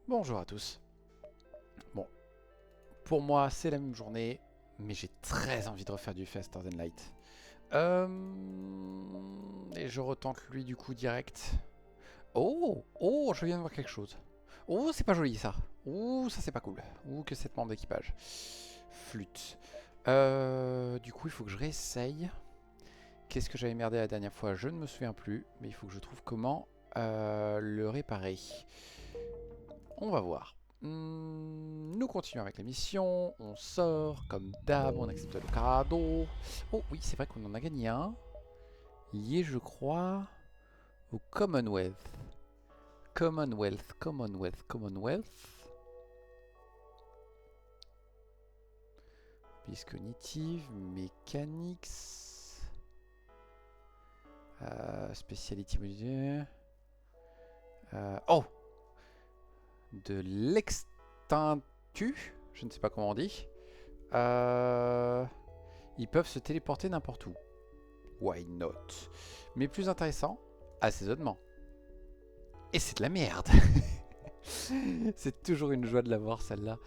Bonjour à tous. Bon, pour moi c'est la même journée, mais j'ai très envie de refaire du Faster Than Light. Et je retente lui du coup direct. Oh, oh, je viens de voir quelque chose. Oh, c'est pas joli ça. Ouh, ça c'est pas cool. Ouh, que cette membre d'équipage. Flûte. Du coup, il faut que je réessaye. Qu'est-ce que j'avais merdé la dernière fois? Je ne me souviens plus, mais il faut que je trouve comment le réparer. On va voir. Nous continuons avec la mission. On sort comme d'hab. On accepte le cadeau. Oh oui, c'est vrai qu'on en a gagné un. Lié, je crois, au Commonwealth. Commonwealth, Commonwealth, Commonwealth. Piste cognitive, mechanics. Speciality modulaire. Oh, de l'extintu. Je ne sais pas comment on dit. Ils peuvent se téléporter n'importe où. Why not? Mais plus intéressant, assaisonnement. Et c'est de la merde. C'est toujours une joie de la voir celle-là.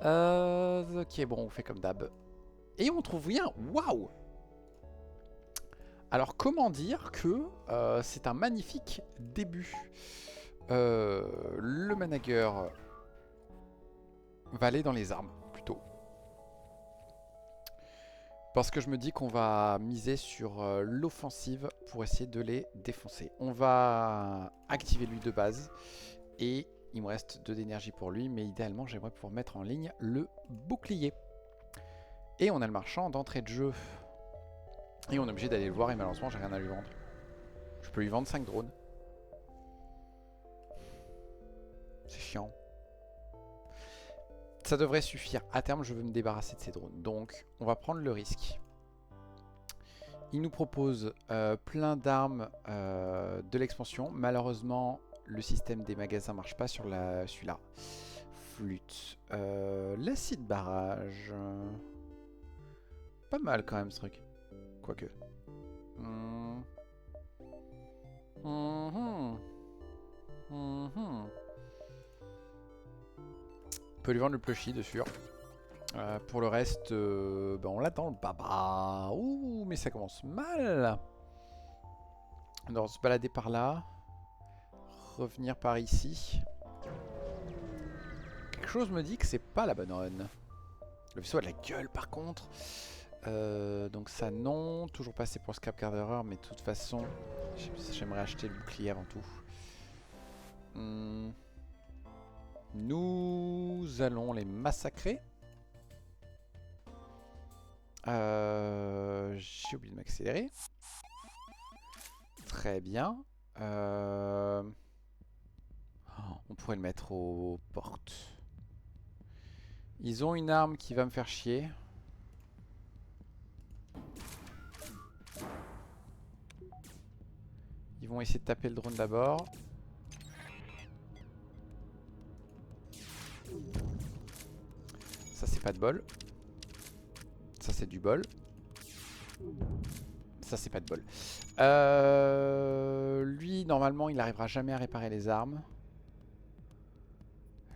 Ok, bon, on fait comme d'hab. Et on trouve rien. Waouh! Alors, comment dire que c'est un magnifique début. Le manager va aller dans les armes, plutôt. Parce que je me dis qu'on va miser sur l'offensive pour essayer de les défoncer. On va activer lui de base. Et il me reste 2 d'énergie pour lui. Mais idéalement, j'aimerais pouvoir mettre en ligne le bouclier. Et on a le marchand d'entrée de jeu. Et on est obligé d'aller le voir. Et malheureusement, j'ai rien à lui vendre. Je peux lui vendre 5 drones. C'est chiant. Ça devrait suffire. À terme, je veux me débarrasser de ces drones. Donc, on va prendre le risque. Il nous propose plein d'armes de l'expansion. Malheureusement, le système des magasins marche pas sur celui-là. Flûte. L'acide barrage. Pas mal quand même ce truc. Quoique. Mmh. Mmh. Mmh. On peut lui vendre le plushie de sûr. Pour le reste, ben on l'attend le baba. Ouh, mais ça commence mal. On doit se balader par là. Revenir par ici. Quelque chose me dit que c'est pas la bonne run. Le vaisseau a de la gueule par contre. Donc ça non. Toujours passer pour Scrap Carverer, mais de toute façon, j'aimerais acheter le bouclier avant tout. Nous allons les massacrer. J'ai oublié de m'accélérer. Très bien. On pourrait le mettre aux portes. Ils ont une arme qui va me faire chier. Ils vont essayer de taper le drone d'abord. Ça c'est pas de bol. Ça c'est du bol. Ça c'est pas de bol. Lui normalement il n'arrivera jamais à réparer les armes.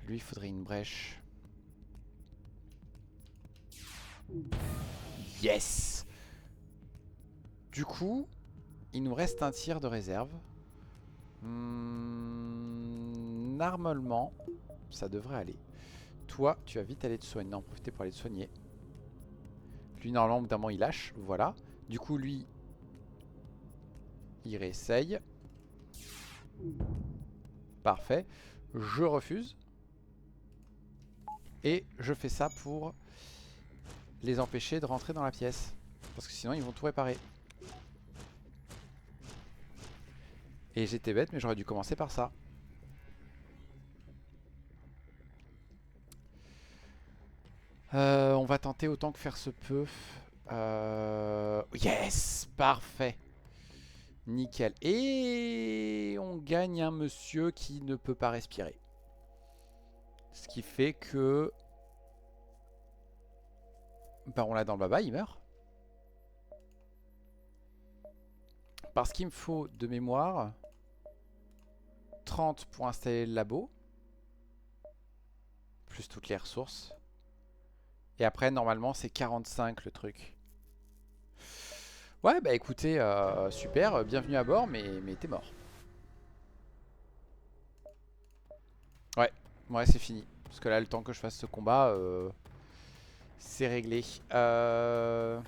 Lui il faudrait une brèche. Yes! Du coup, il nous reste un tir de réserve. Normalement, ça devrait aller. Toi, tu vas vite aller te soigner. Non, profiter pour aller te soigner. Lui, normalement, évidemment, il lâche. Voilà. Du coup, lui, il réessaye. Parfait. Je refuse. Et je fais ça pour les empêcher de rentrer dans la pièce. Parce que sinon, ils vont tout réparer. Et j'étais bête, mais j'aurais dû commencer par ça. On va tenter autant que faire se peut. Yes! Parfait. Nickel. Et on gagne un monsieur qui ne peut pas respirer. Ce qui fait que... Bah on l'a dans le baba, il meurt. Parce qu'il me faut de mémoire 30 pour installer le labo. plus toutes les ressources. Et après, normalement, c'est 45 le truc. Ouais, bah écoutez, super, bienvenue à bord, mais t'es mort. Ouais, ouais, c'est fini. Parce que là, le temps que je fasse ce combat, c'est réglé. On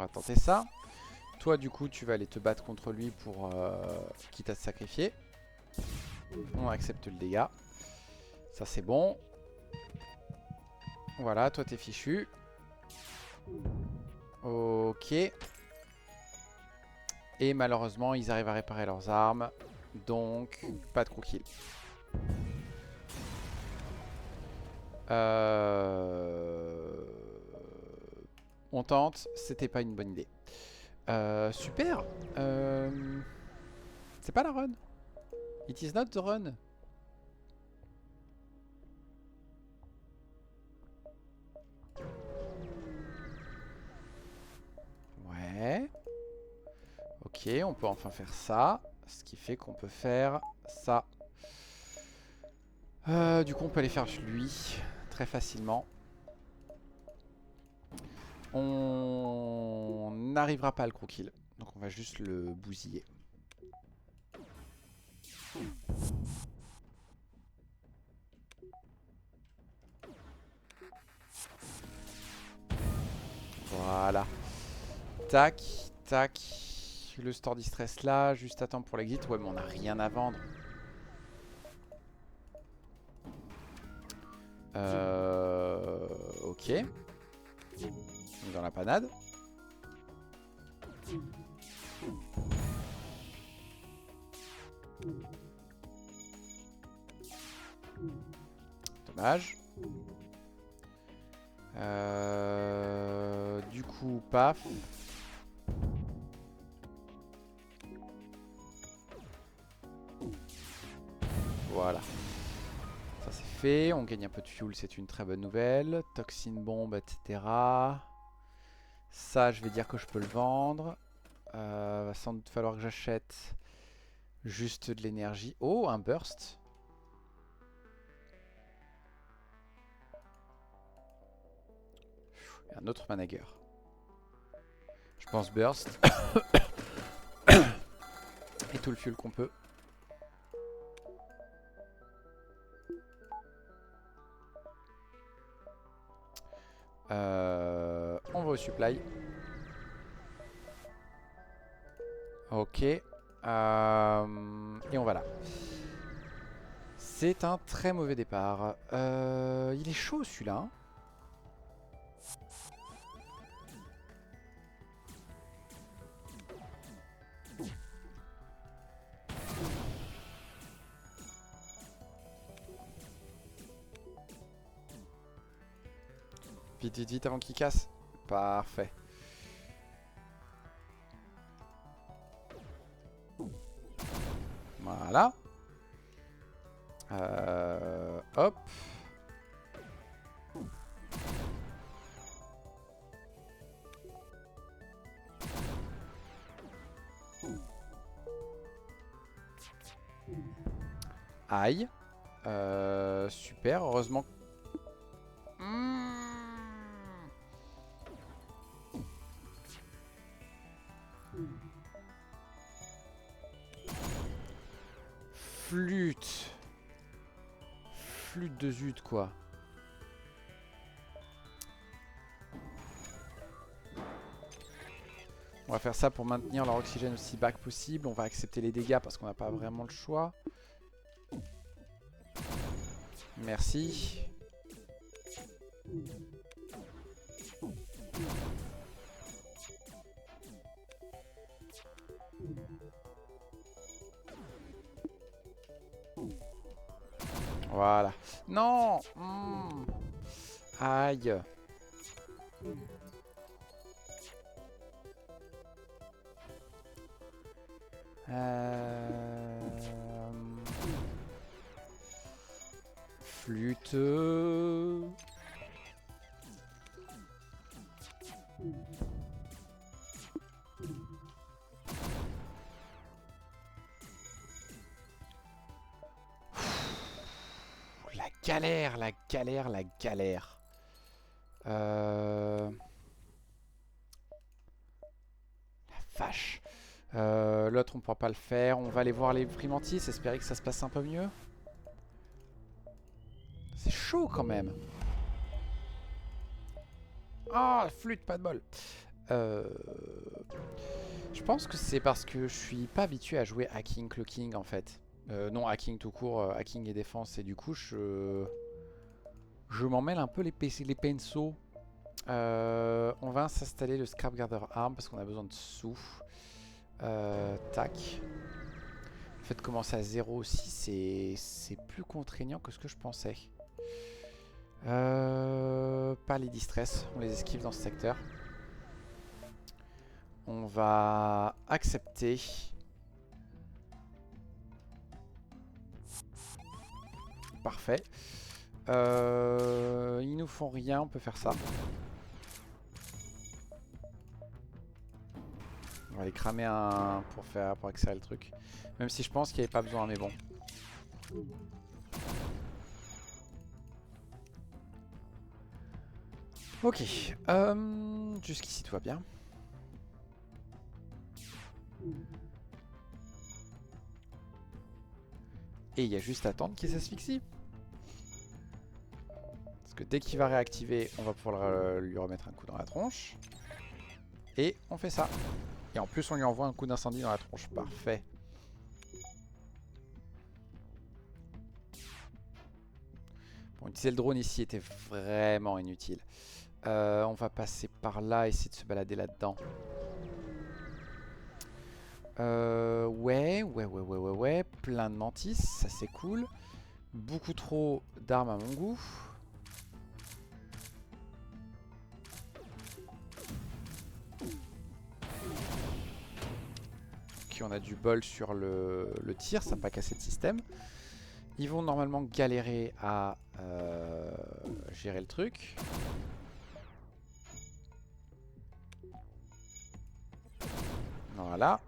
va tenter ça. Toi, du coup, tu vas aller te battre contre lui pour quitte à te sacrifier. On accepte le dégât. Ça, c'est bon. Voilà, toi, t'es fichu. Ok. Et malheureusement, ils arrivent à réparer leurs armes. Donc, pas de crew kill. On tente. C'était pas une bonne idée. Super. C'est pas la run. It is not the run. Ouais. Ok, on peut enfin faire ça. Ce qui fait qu'on peut faire ça. Du coup, on peut aller faire lui très facilement. On n'arrivera pas à le crew kill. Donc on va juste le bousiller. Voilà. Tac, tac. Le store distress là. Juste à temps pour l'exit. Ouais, mais on n'a rien à vendre. Ok. On est dans la panade. Dommage. Du coup, paf. Voilà. Ça c'est fait. On gagne un peu de fuel, c'est une très bonne nouvelle. Toxine bombe, etc. Ça, je vais dire que je peux le vendre. Va sans doute falloir que j'achète juste de l'énergie. Oh, un burst. Et un autre manager. Je pense burst. Et tout le fuel qu'on peut. On va au supply. Ok. Et on va là. C'est un très mauvais départ. Il est chaud celui-là. Hein. Vite, vite, vite avant qu'il casse. Parfait. Voilà. Hop. Aïe. Super, heureusement. Flûte. Flûte de zut quoi. On va faire ça pour maintenir leur oxygène aussi bas que possible. On va accepter les dégâts parce qu'on n'a pas vraiment le choix. Merci. Voilà. Non. Aïe. Flûte. galère, la galère, la galère. La vache. L'autre, on pourra pas le faire. On va aller voir les primantis, espérer que ça se passe un peu mieux. C'est chaud quand même. Ah, flûte, pas de bol. Je pense que c'est parce que je suis pas habitué à jouer hacking, clocking en fait. Non, hacking tout court, hacking et défense. Et du coup, je m'en mêle un peu les pinceaux. On va s'installer le Scrap Gather Arm parce qu'on a besoin de sous. Tac. Le fait de commencer à 0 aussi, c'est plus contraignant que ce que je pensais. Pas les distress, on les esquive dans ce secteur. On va accepter. Parfait. Ils nous font rien, on peut faire ça. On va les cramer un pour accélérer le truc. Même si je pense qu'il n'y avait pas besoin, mais bon. Ok. Jusqu'ici tout va bien. Et il y a juste à attendre qu'il s'asphyxie. Parce que dès qu'il va réactiver, on va pouvoir lui remettre un coup dans la tronche. Et on fait ça. Et en plus, on lui envoie un coup d'incendie dans la tronche. Parfait. Bon, utiliser le drone ici était vraiment inutile. On va passer par là, essayer de se balader là-dedans. Ouais. Plein de mantis, ça c'est cool. Beaucoup trop d'armes à mon goût. Ok, on a du bol sur le tir, ça n'a pas cassé de système. Ils vont normalement galérer à gérer le truc. Voilà.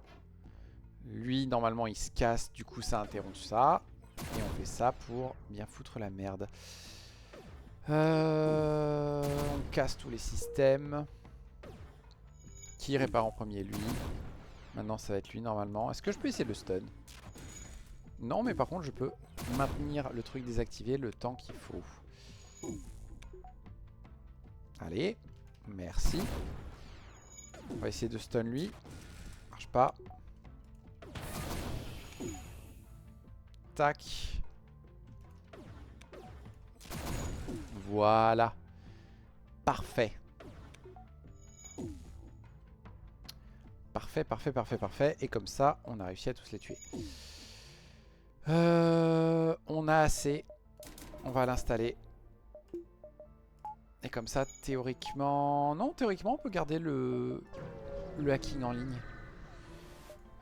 Lui, normalement, il se casse. Du coup, ça interrompt ça. Et on fait ça pour bien foutre la merde. On casse tous les systèmes. Qui répare en premier? Lui. Maintenant, ça va être lui, normalement. Est-ce que je peux essayer de le stun? Non, mais par contre, je peux maintenir le truc désactivé le temps qu'il faut. Allez. Merci. On va essayer de stun lui. Marche pas. Tac. Voilà. Parfait. Parfait. Et comme ça, on a réussi à tous les tuer. On a assez. On va l'installer. Et comme ça, théoriquement... Non, théoriquement, on peut garder le hacking en ligne.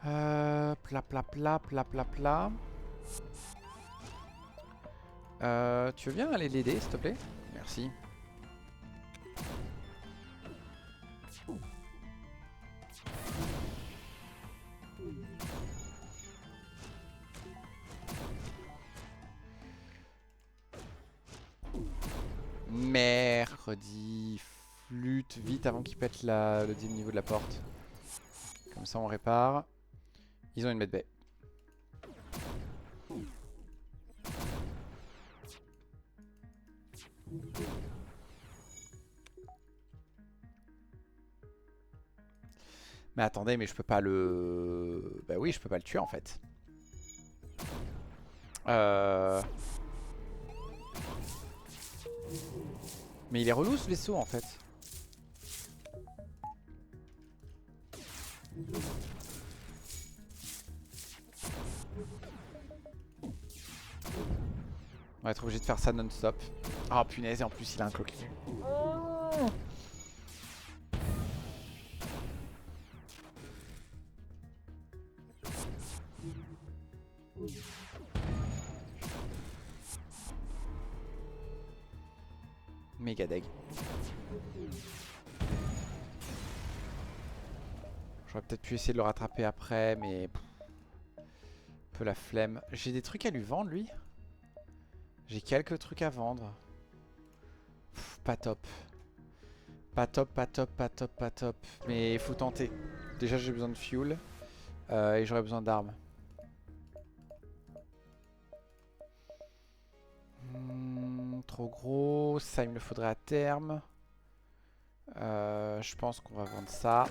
Pla. Tu veux bien aller l'aider, s'il te plaît? Merci. Mercredi. Flûte, vite avant qu'il pète le deuxième niveau de la porte. Comme ça, on répare. Ils ont une medbay. Mais attendez, mais je peux pas le... Bah oui, je peux pas le tuer en fait. Mais il est relou ce vaisseau en fait. On va être obligé de faire ça non-stop. Oh punaise, et en plus il a un cloquet. Méga deg. J'aurais peut-être pu essayer de le rattraper après, mais... un peu la flemme. J'ai des trucs à lui vendre, lui. J'ai quelques trucs à vendre. Pff, pas top. Pas top, pas top, pas top, pas top. Mais il faut tenter. Déjà j'ai besoin de fuel. Et j'aurais besoin d'armes. Trop gros. Ça il me le faudrait à terme. Je pense qu'on va vendre ça.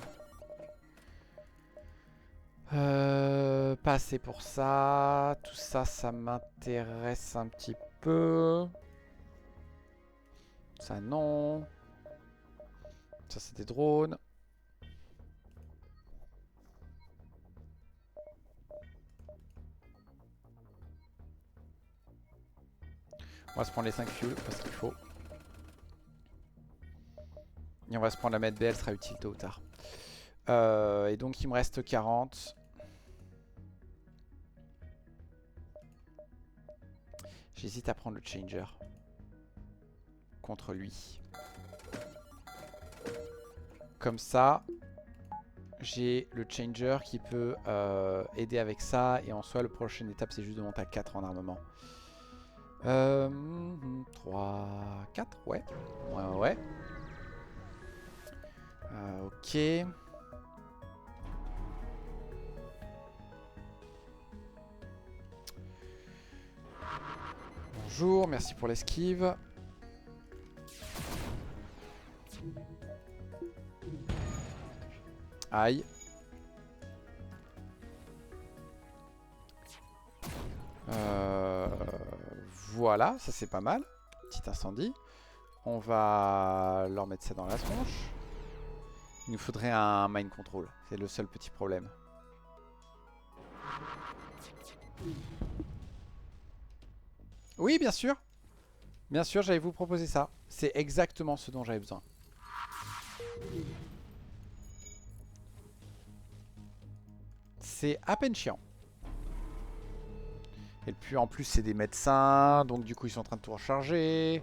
Pas assez pour ça. Tout ça, ça m'intéresse un petit peu. Ça non. Ça c'est des drones. On va se prendre les 5 fuels parce qu'il faut. Et on va se prendre la medbay, elle sera utile tôt ou tard. Et donc il me reste 40. J'hésite à prendre le changer. Contre lui. Comme ça, j'ai le changer qui peut aider avec ça. Et en soi, la prochaine étape, c'est juste de monter à 4 en armement. 3, 4, ouais. Ouais. Ok. Bonjour, merci pour l'esquive. Aïe. Voilà, ça c'est pas mal. Petit incendie. On va leur mettre ça dans la tronche. Il nous faudrait un mind control. C'est le seul petit problème. Oui, bien sûr. Bien sûr, j'allais vous proposer ça. C'est exactement ce dont j'avais besoin. C'est à peine chiant. Et puis en plus, c'est des médecins. Donc du coup, ils sont en train de tout recharger.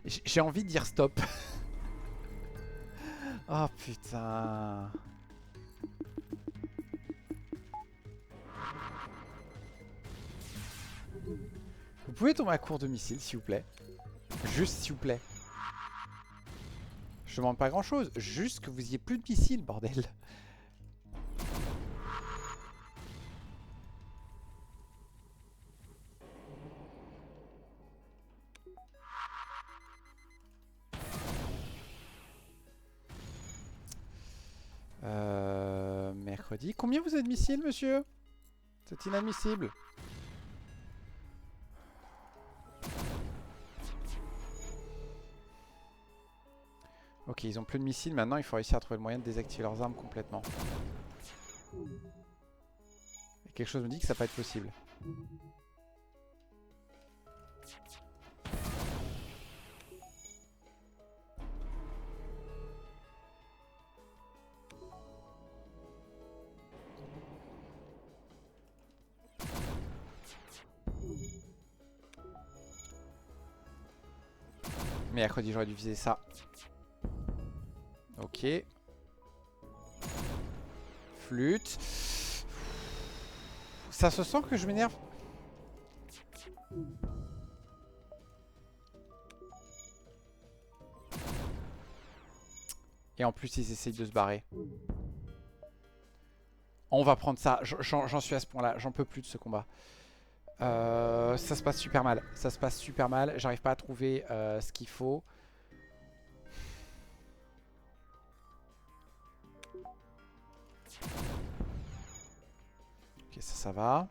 J'ai envie de dire stop. Oh putain. Vous pouvez tomber à court de missiles, s'il vous plaît. Juste s'il vous plaît. Je demande pas grand chose. Juste que vous ayez plus de missiles, bordel. Mercredi. Combien vous avez de missiles, monsieur? C'est inadmissible. Ok, ils ont plus de missiles. Maintenant, il faut réussir à trouver le moyen de désactiver leurs armes complètement. Et quelque chose me dit que ça va pas être possible. Mercredi, j'aurais dû viser ça. Ok. Flûte. Ça se sent que je m'énerve. Et en plus, ils essayent de se barrer. On va prendre ça. J'en suis à ce point-là. J'en peux plus de ce combat. Ça se passe super mal. Ça se passe super mal. J'arrive pas à trouver ce qu'il faut. Ok, ça va.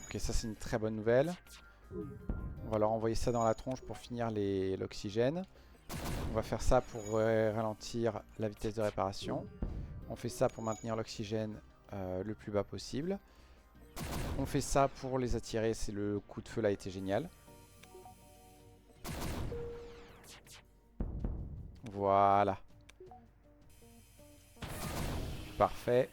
Ok, ça c'est une très bonne nouvelle. On va leur envoyer ça dans la tronche pour finir l'oxygène. On va faire ça pour ralentir la vitesse de réparation. On fait ça pour maintenir l'oxygène le plus bas possible. On fait ça pour les attirer. C'est le coup de feu là a été génial. Voilà. Parfait.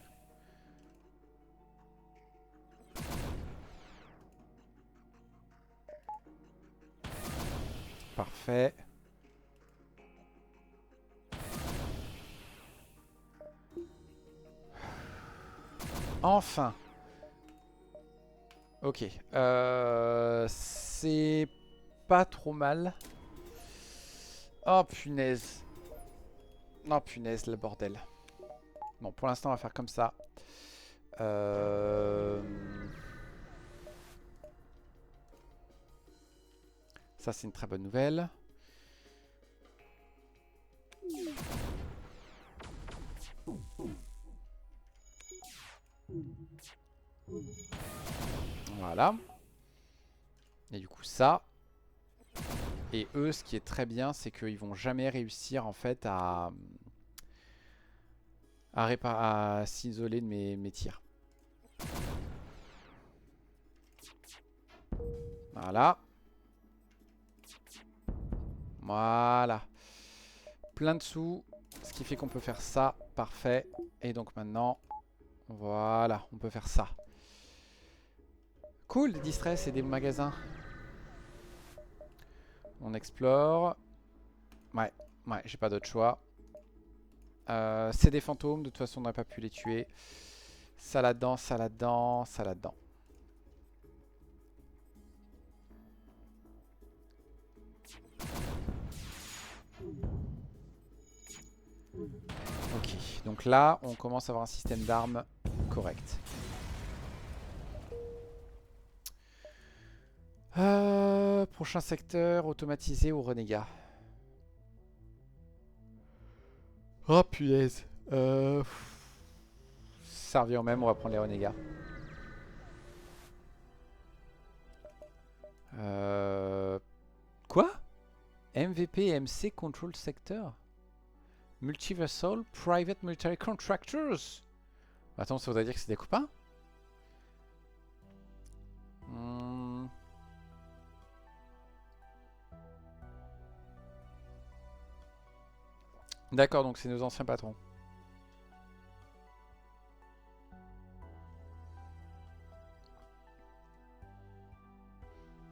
Parfait. Enfin. Ok. C'est pas trop mal. Oh punaise. Non punaise, le bordel. Bon, pour l'instant, on va faire comme ça. Ça, c'est une très bonne nouvelle. Voilà. Et du coup, ça. Et eux, ce qui est très bien, c'est qu'ils vont jamais réussir, en fait, à s'isoler de mes tirs. Voilà. Voilà. Plein de sous. Ce qui fait qu'on peut faire ça. Parfait. Et donc maintenant, voilà, on peut faire ça. Cool, des distress et des magasins. On explore. Ouais, j'ai pas d'autre choix. C'est des fantômes, de toute façon on n'aurait pas pu les tuer. Ça là-dedans, ça là-dedans, ça là-dedans. Ok, donc là on commence à avoir un système d'armes correct. Prochain secteur, automatisé ou renégat? Oh punaise. Ça revient au même, on va prendre les renégats. Quoi? MVP et MC Control Sector? Multiversal Private Military Contractors? Attends, ça voudrait dire que c'est des copains? D'accord, donc c'est nos anciens patrons.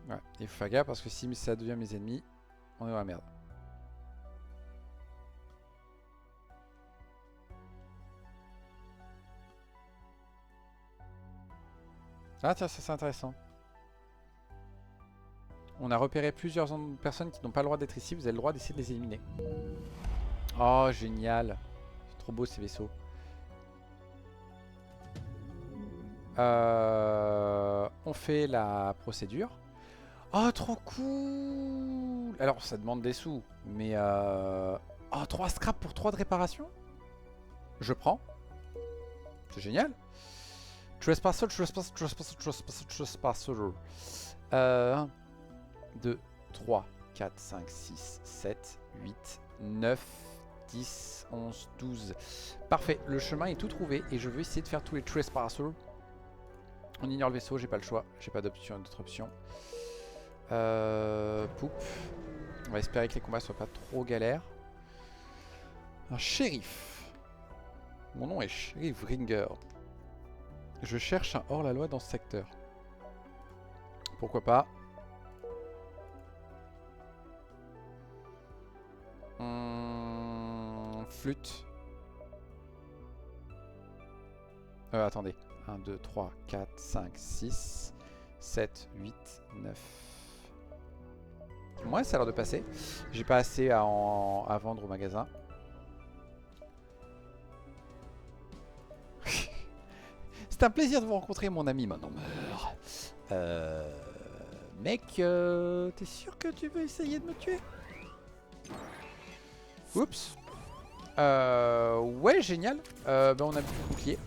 Ouais, il faut faire gaffe parce que si ça devient mes ennemis, on est dans la merde. Ah tiens, ça c'est intéressant. On a repéré plusieurs personnes qui n'ont pas le droit d'être ici, vous avez le droit d'essayer de les éliminer. Oh génial. C'est trop beau ces vaisseaux. On fait la procédure. Oh trop cool. Alors ça demande des sous, mais oh 3 scraps pour 3 de réparation. Je prends. C'est génial. Trespasser. 1, 2, 3, 4, 5, 6, 7, 8, 9, 10, 11, 12. Parfait, le chemin est tout trouvé et je veux essayer de faire tous les Trespassers. On ignore le vaisseau, j'ai pas le choix, j'ai pas d'option, d'autre option. Poup. On va espérer que les combats soient pas trop galères. Un shérif. Mon nom est Shérif Ringer. Je cherche un hors-la-loi dans ce secteur. Pourquoi pas. Flûte. Attendez. 1, 2, 3, 4, 5, 6, 7, 8, 9. Ouais, ça a l'air de passer. J'ai pas assez à vendre au magasin. C'est un plaisir de vous rencontrer, mon ami. Maintenant meurt. Mec, t'es sûr que tu veux essayer de me tuer? Oups. Ouais, génial. Ben on a plus de bouclier.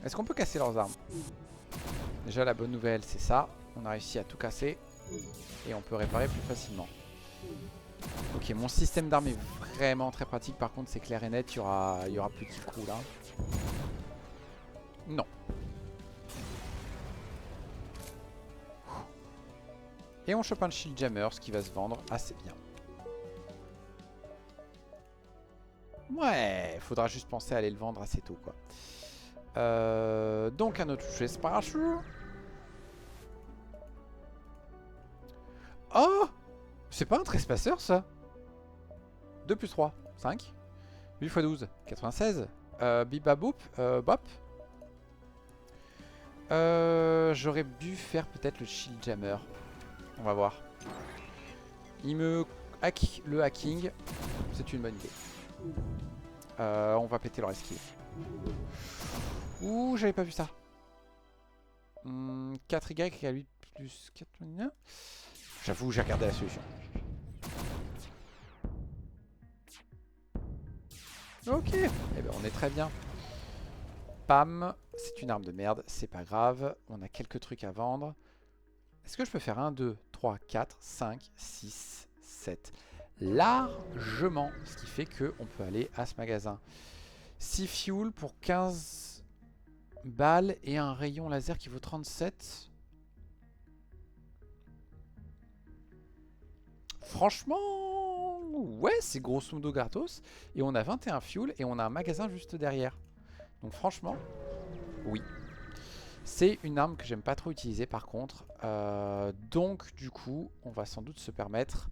Est-ce qu'on peut casser leurs armes? Déjà, la bonne nouvelle, c'est ça. On a réussi à tout casser. Et on peut réparer plus facilement. Ok, mon système d'armes est vraiment très pratique. Par contre, c'est clair et net, il y aura plus de trous là. Non. Et on chope un shield jammer, ce qui va se vendre assez bien. Ouais, faudra juste penser à aller le vendre assez tôt, quoi. Donc un autre Trespasser. Oh! C'est pas un trespasser ça? 2 plus 3, 5. 8 x 12, 96. Bibaboop, bop. J'aurais dû faire peut-être le shield jammer. On va voir. Il me hack le hacking. C'est une bonne idée. On va péter leur esquive. Ouh, j'avais pas vu ça. 4Y à 8 plus 4. J'avoue, j'ai regardé la solution. Ok, eh ben on est très bien. Pam, c'est une arme de merde, c'est pas grave. On a quelques trucs à vendre. Est-ce que je peux faire 1, 2, 3, 4, 5, 6, 7 largement, ce qui fait qu'on peut aller à ce magasin. 6 fuel pour 15 balles et un rayon laser qui vaut 37. Franchement, ouais, c'est grosso modo gratos. Et on a 21 fuel et on a un magasin juste derrière. Donc franchement, oui. C'est une arme que j'aime pas trop utiliser par contre. Donc du coup, on va sans doute se permettre...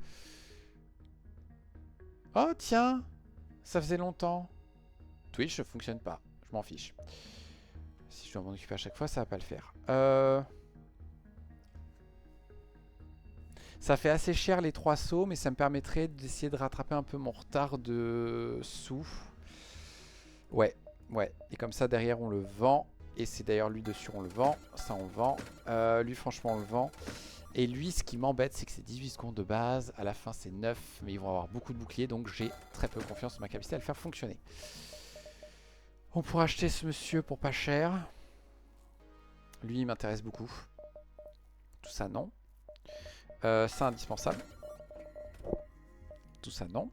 Oh tiens, ça faisait longtemps. Twitch ne fonctionne pas, je m'en fiche. Si je dois m'en occuper à chaque fois, ça va pas le faire. Ça fait assez cher les 3 sauts, mais ça me permettrait d'essayer de rattraper un peu mon retard de sous. Ouais, ouais. Et comme ça, derrière, on le vend. Et c'est d'ailleurs lui dessus, on le vend. Ça, on le vend. Lui, franchement, on le vend. Et lui, ce qui m'embête, c'est que c'est 18 secondes de base. À la fin, c'est 9. Mais ils vont avoir beaucoup de boucliers. Donc, j'ai très peu confiance en ma capacité à le faire fonctionner. On pourra acheter ce monsieur pour pas cher. Lui, il m'intéresse beaucoup. Tout ça, non. C'est indispensable. Tout ça, non.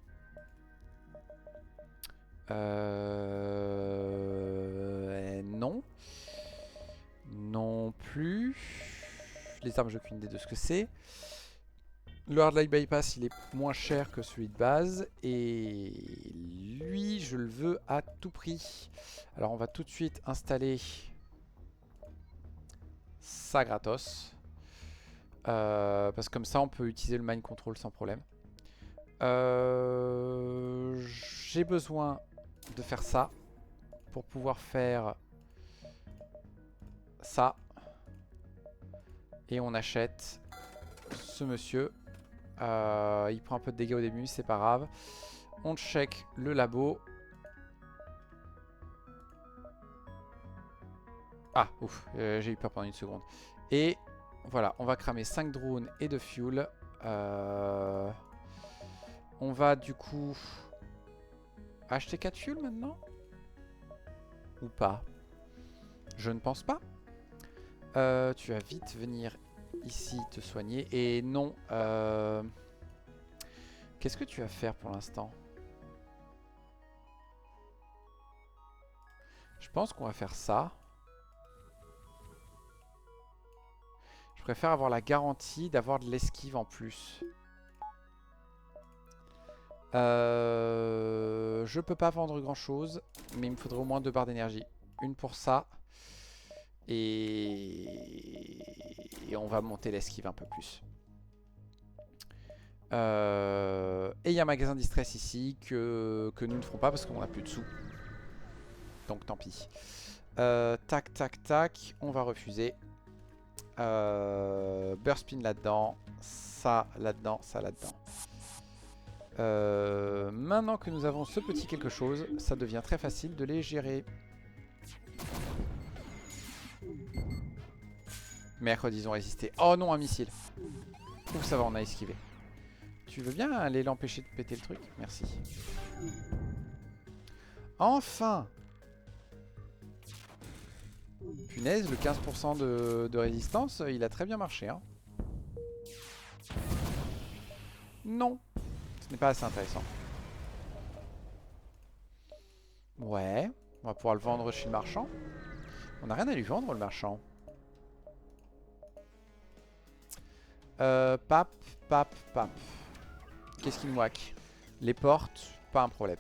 Non. Non plus. Les armes, j'ai aucune idée de ce que c'est. Le Hard Light Bypass, il est moins cher que celui de base. Et lui, je le veux à tout prix. Alors, on va tout de suite installer ça gratos. Parce que comme ça, on peut utiliser le Mind Control sans problème. J'ai besoin de faire ça pour pouvoir faire ça. Et on achète ce monsieur. Il prend un peu de dégâts au début, c'est pas grave. On check le labo. Ah, ouf, j'ai eu peur pendant une seconde. Et voilà, on va cramer 5 drones et de fuel. On va du coup acheter 4 fuel maintenant? Ou pas? Je ne pense pas. Tu vas vite venir ici te soigner. Et non, qu'est-ce que tu vas faire pour l'instant? Je pense qu'on va faire ça. Je préfère avoir la garantie d'avoir de l'esquive en plus. Je peux pas vendre grand chose, mais il me faudrait au moins 2 barres d'énergie. Une pour ça. Et on va monter l'esquive un peu plus. Et il y a un magasin distress ici que nous ne ferons pas parce qu'on n'a plus de sous. Donc tant pis. Tac, tac, tac. On va refuser. Burst spin là-dedans. Ça là-dedans, ça là-dedans. Maintenant que nous avons ce petit quelque chose, ça devient très facile de les gérer. Merde, ils ont résisté. Oh non, un missile. Ouf, ça va, on a esquivé. Tu veux bien aller l'empêcher de péter le truc? Merci. Enfin! Punaise, le 15% de résistance, il a très bien marché. Hein. Non. Ce n'est pas assez intéressant. Ouais. On va pouvoir le vendre chez le marchand. On n'a rien à lui vendre, le marchand. Pap, pap, pap. Qu'est-ce qu'il nous hack? Les portes, pas un problème.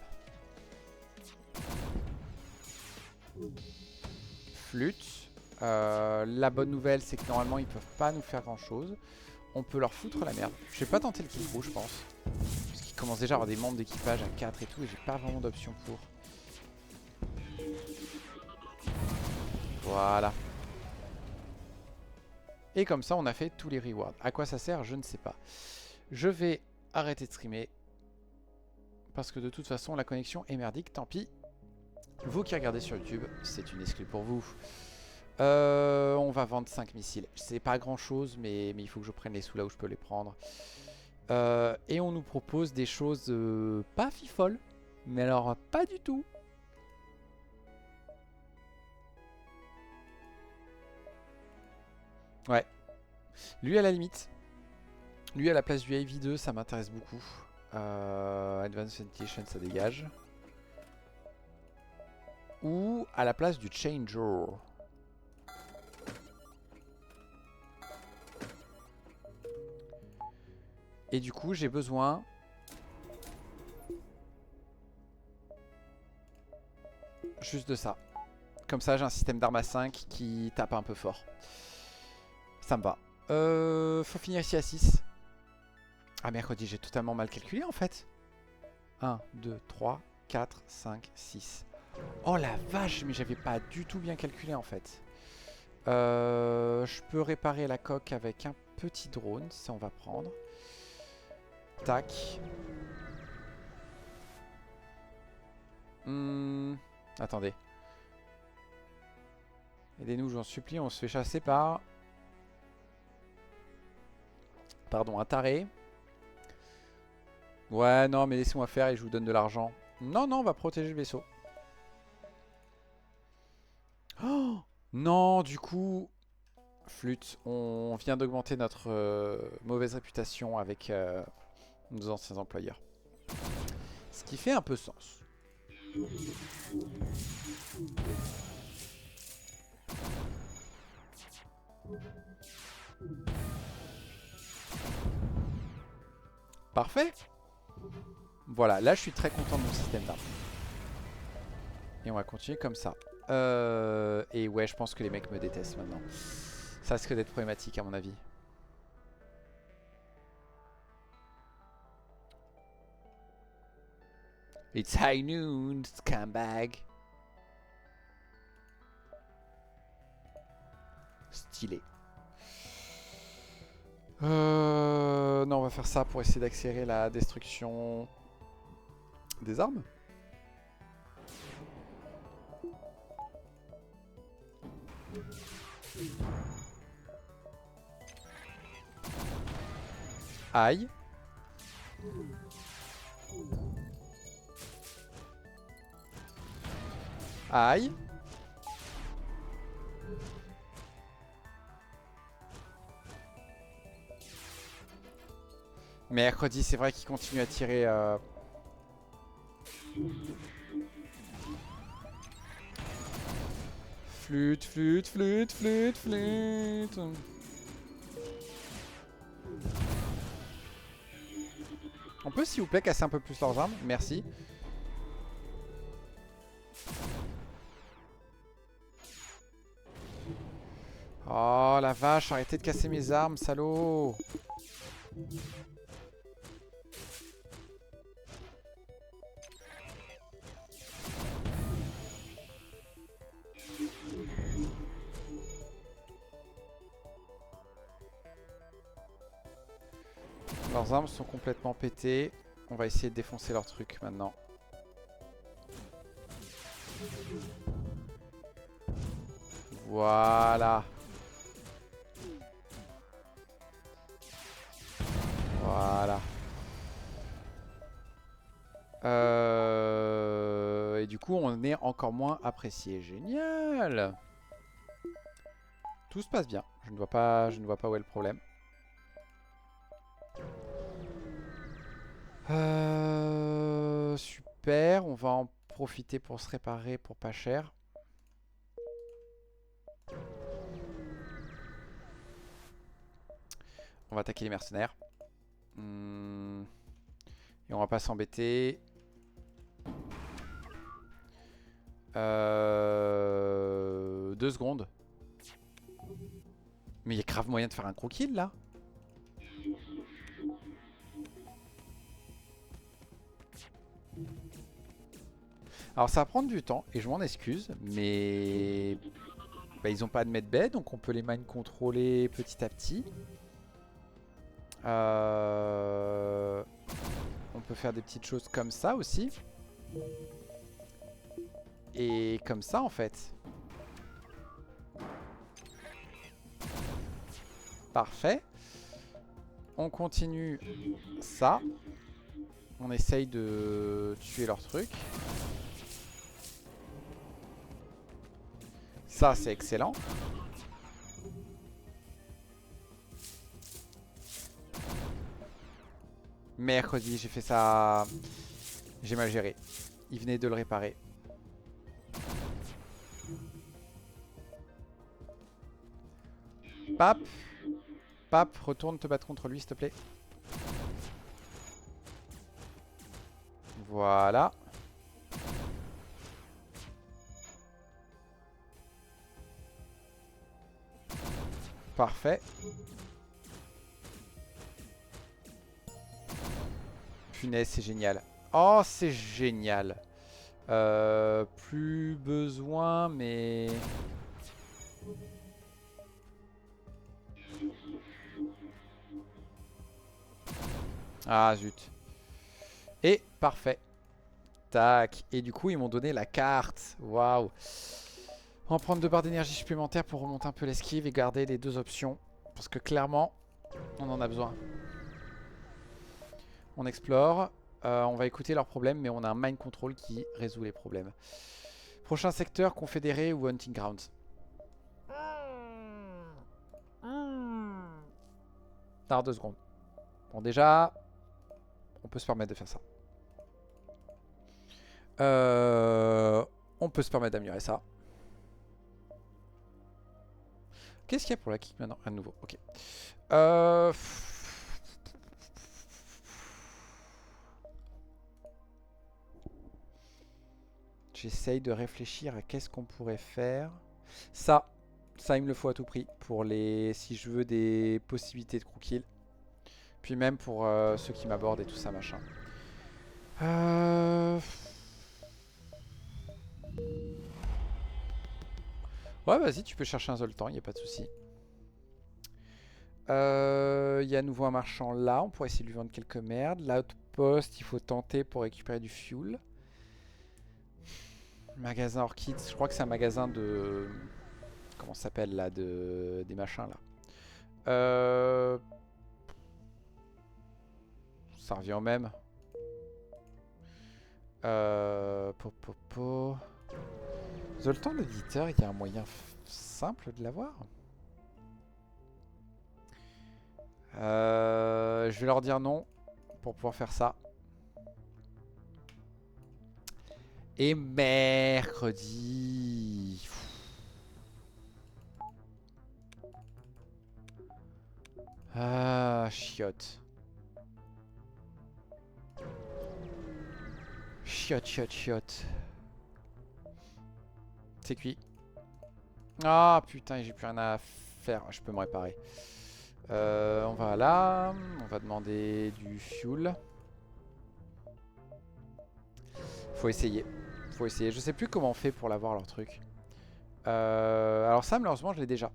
Flûte. La bonne nouvelle, c'est que normalement, ils peuvent pas nous faire grand-chose. on peut leur foutre la merde. Je vais pas tenter le kill pro, je pense. Parce qu'ils commencent déjà à avoir des membres d'équipage à 4 et tout, et j'ai pas vraiment d'option pour. Voilà. Et comme ça, on a fait tous les rewards. À quoi ça sert? Je ne sais pas. Je vais arrêter de streamer. Parce que de toute façon, la connexion est merdique. Tant pis. Vous qui regardez sur YouTube, c'est une exclue pour vous. On va vendre 5 missiles. C'est pas grand chose, mais il faut que je prenne les sous là où je peux les prendre. Et on nous propose des choses pas fifolles. Mais alors, pas du tout. Ouais. Lui à la limite. Lui à la place du AV2, ça m'intéresse beaucoup. Advanced Ventilation, ça dégage. Ou à la place du Changer. Et du coup, j'ai besoin... juste de ça. Comme ça, j'ai un système d'armes à 5 qui tape un peu fort. Ça me va. Faut finir ici à 6. Ah mercredi, j'ai totalement mal calculé en fait. 1, 2, 3, 4, 5, 6. Oh la vache, mais j'avais pas du tout bien calculé en fait. Je peux réparer la coque avec un petit drone, ça on va prendre. Tac. Attendez. Aidez-nous, j'en supplie, on se fait chasser par... Pardon, un taré. Ouais, non, mais laissez-moi faire et je vous donne de l'argent. Non, non, on va protéger le vaisseau. Oh non, du coup... Flûte, on vient d'augmenter notre mauvaise réputation avec nos anciens employeurs. Ce qui fait un peu sens. Parfait. Voilà, là je suis très content de mon système d'armes. Et on va continuer comme ça. Et ouais, je pense que les mecs me détestent maintenant. Ça risque d'être problématique à mon avis. It's high noon, scumbag. Stylé. Non, on va faire ça pour essayer d'accélérer la destruction des armes. Aïe. Aïe. Mercredi, c'est vrai qu'il continue à tirer... Flûte, flûte, flûte, flûte, flûte. On peut s'il vous plaît casser un peu plus leurs armes? Merci. Oh la vache, arrêtez de casser mes armes, salaud. Leurs armes sont complètement pétées. On va essayer de défoncer leur truc maintenant. Voilà. Voilà. Et du coup, on est encore moins apprécié. Génial. Tout se passe bien. Je ne vois pas où est le problème. Super. On va en profiter pour se réparer pour pas cher. On va attaquer les mercenaires. Et on va pas s'embêter. 2 secondes. Mais il y a grave moyen de faire un gros kill là. Alors ça va prendre du temps et je m'en excuse, mais bah, ils ont pas de medbay, donc on peut les mind contrôler petit à petit. On peut faire des petites choses comme ça aussi. Et comme ça en fait. Parfait. On continue ça. On essaye de tuer leur truc. Ça c'est excellent. Mercredi, j'ai fait ça. J'ai mal géré. Il venait de le réparer. Pap. Pap, retourne te battre contre lui, s'il te plaît. Voilà. Parfait. Punaise, c'est génial. Oh, c'est génial. Plus besoin, mais... Ah, zut. Et parfait. Tac. Et du coup, ils m'ont donné la carte. Waouh. On va prendre 2 barres d'énergie supplémentaires pour remonter un peu l'esquive et garder les 2 options. Parce que clairement, on en a besoin. On explore. On va écouter leurs problèmes, mais on a un mind control qui résout les problèmes. Prochain secteur, confédéré ou hunting grounds. Alors 2 secondes. Bon déjà, on peut se permettre de faire ça. On peut se permettre d'améliorer ça. Qu'est-ce qu'il y a pour la kick maintenant? Rien de nouveau, ok. J'essaye de réfléchir à qu'est-ce qu'on pourrait faire. Ça il me le faut à tout prix pour les, si je veux des possibilités de crew kill. Puis même pour ceux qui m'abordent et tout ça machin. Ouais, vas-y, tu peux chercher un Zoltan, y a pas de souci. Il y a à nouveau un marchand là, on pourrait essayer de lui vendre quelques merdes. L'outpost, il faut tenter pour récupérer du fuel. Magasin Orchids, je crois que c'est un magasin de... Comment ça s'appelle là, des machins là. Ça revient au même. Zoltan l'éditeur, il y a un moyen simple de l'avoir. Je vais leur dire non pour pouvoir faire ça. Et mercredi. Ah, chiotte. Chiotte, chiotte, chiotte. C'est cuit. Ah putain, j'ai plus rien à faire. Je peux me réparer. On va là. On va demander du fuel. Faut essayer. Faut essayer. Je sais plus comment on fait pour l'avoir leur truc. Alors ça, malheureusement, je l'ai déjà.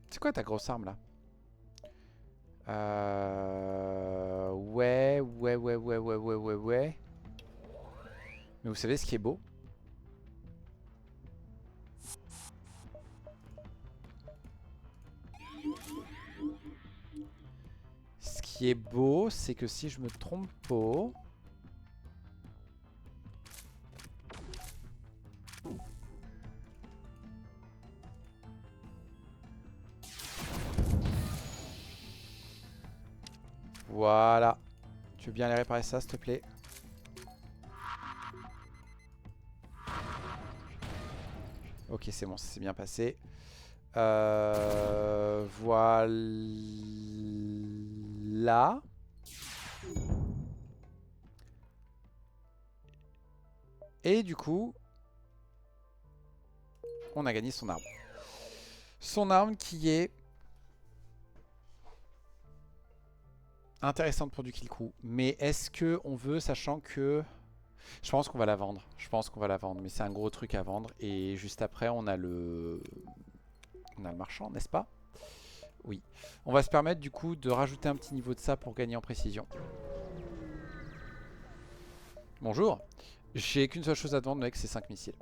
C'est quoi ta grosse arme là? Ouais. Mais vous savez ce qui est beau? Ce qui est beau, c'est que si je me trompe pas... Voilà. Tu veux bien aller réparer ça, s'il te plaît? Ok, c'est bon, ça s'est bien passé. Voilà. Et du coup, on a gagné son arme. Son arme qui est intéressante pour du kill crew. Mais est-ce que on veut, sachant que Je pense qu'on va la vendre. Je pense qu'on va la vendre. Mais c'est un gros truc à vendre. Et juste après, on a le marchand, n'est-ce pas? Oui. On va se permettre du coup de rajouter un petit niveau de ça pour gagner en précision. Bonjour. J'ai qu'une seule chose à te vendre, mec, c'est 5 missiles.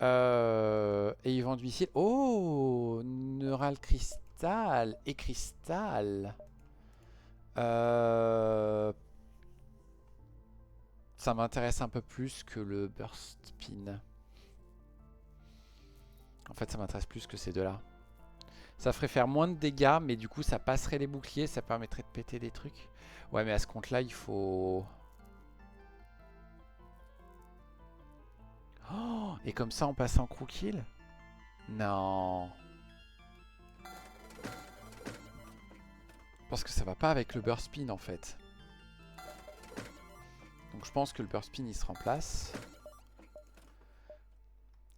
Et ils vendent missiles. Oh, Neural Cristal et Cristal. Ça m'intéresse un peu plus que le Burst Pin. En fait, ça m'intéresse plus que ces deux-là. Ça ferait faire moins de dégâts, mais du coup, ça passerait les boucliers. Ça permettrait de péter des trucs. Ouais, mais à ce compte-là, il faut... Oh, et comme ça, on passe en crew kill? Non. Parce que ça va pas avec le Burst Pin, en fait. Donc je pense que le Burst Pin, il se remplace.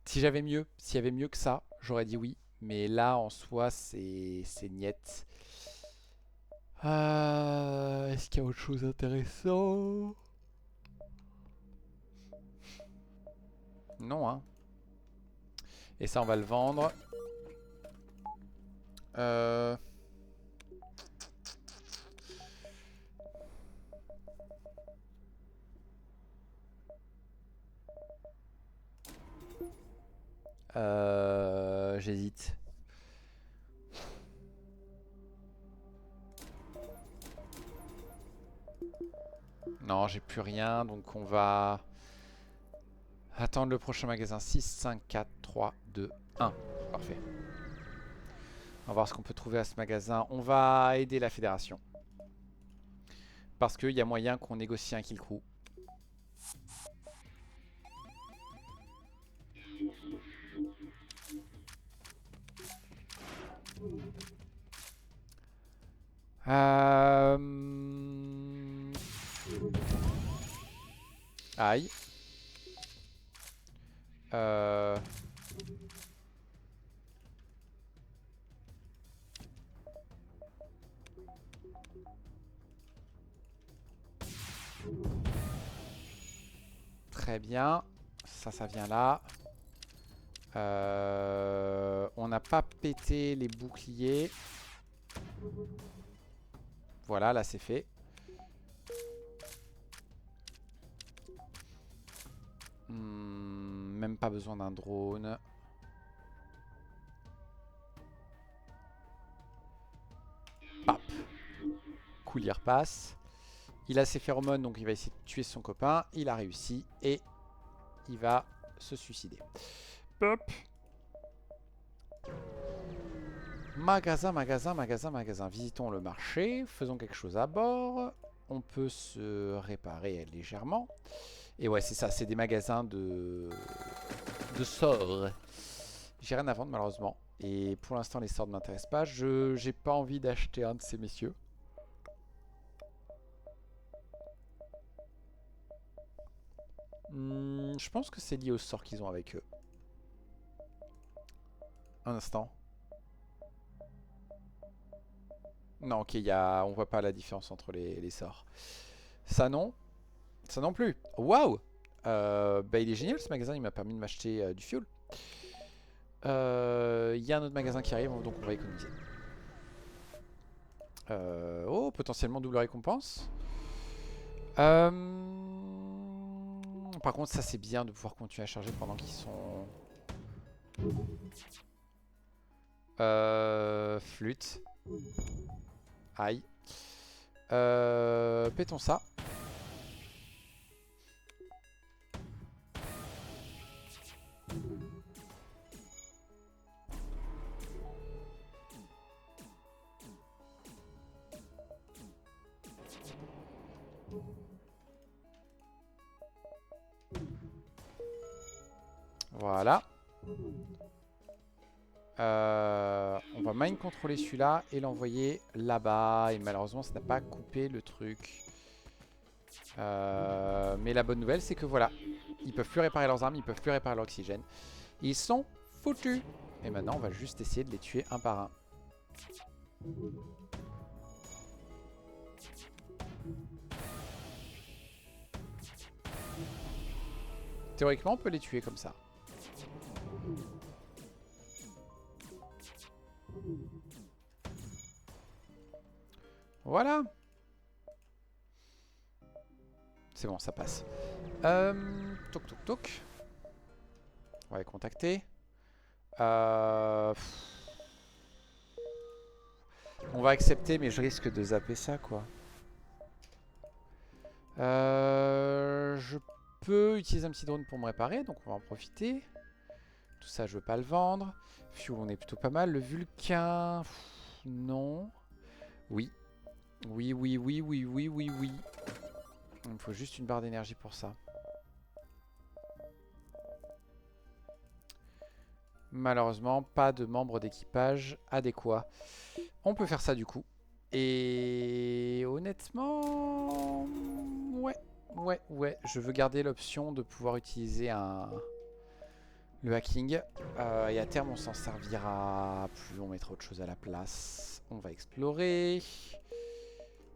Si j'avais mieux, s'il y avait mieux que ça, j'aurais dit oui. Mais là, en soi, c'est niet. Est-ce qu'il y a autre chose d'intéressant? Non, hein. Et ça, on va le vendre. J'hésite. Non, j'ai plus rien, donc on va attendre le prochain magasin. 6, 5, 4, 3, 2, 1. Parfait. On va voir ce qu'on peut trouver à ce magasin. On va aider la fédération. Parce qu'il y a moyen qu'on négocie un kill crew. Aïe. Très bien. Ça vient là. On n'a pas pété les boucliers. Voilà, là c'est fait. Même pas besoin d'un drone. Pap. Cool, il repasse. Il a ses phéromones, donc il va essayer de tuer son copain. Il a réussi et il va se suicider. Pop. Magasin, magasin, magasin, magasin. Visitons le marché. Faisons quelque chose à bord. On peut se réparer légèrement. Et ouais, c'est ça. C'est des magasins de sorts. J'ai rien à vendre malheureusement. Et pour l'instant, les sorts ne m'intéressent pas. J'ai pas envie d'acheter un de ces messieurs. Je pense que c'est lié au sort qu'ils ont avec eux. Un instant. Non, ok, on voit pas la différence entre les sorts. Ça non. Ça non plus. Waouh. Bah il est génial ce magasin, il m'a permis de m'acheter du fuel. Il y a un autre magasin qui arrive, donc on va économiser. Oh, potentiellement double récompense. Par contre, ça c'est bien de pouvoir continuer à charger pendant qu'ils sont... Flûte. Aïe. Pétons ça. Voilà. On va mind contrôler celui-là et l'envoyer là-bas. Et malheureusement, ça n'a pas coupé le truc. Mais la bonne nouvelle, c'est que voilà. Ils peuvent plus réparer leurs armes, ils peuvent plus réparer leur oxygène. Ils sont foutus. Et maintenant, on va juste essayer de les tuer un par un. Théoriquement, on peut les tuer comme ça. Voilà. C'est bon, ça passe. Toc toc toc. On va les contacter. On va accepter, mais je risque de zapper ça, quoi. Je peux utiliser un petit drone pour me réparer, donc on va en profiter. Tout ça, je veux pas le vendre. Fuel, on est plutôt pas mal. Le Vulcain, non. Oui. Oui, oui, oui, oui, oui, oui, oui. Il me faut juste une barre d'énergie pour ça. Malheureusement, pas de membre d'équipage adéquat. On peut faire ça du coup. Et honnêtement, ouais. Je veux garder l'option de pouvoir utiliser le hacking. Et à terme, on s'en servira plus. On mettra autre chose à la place. On va explorer.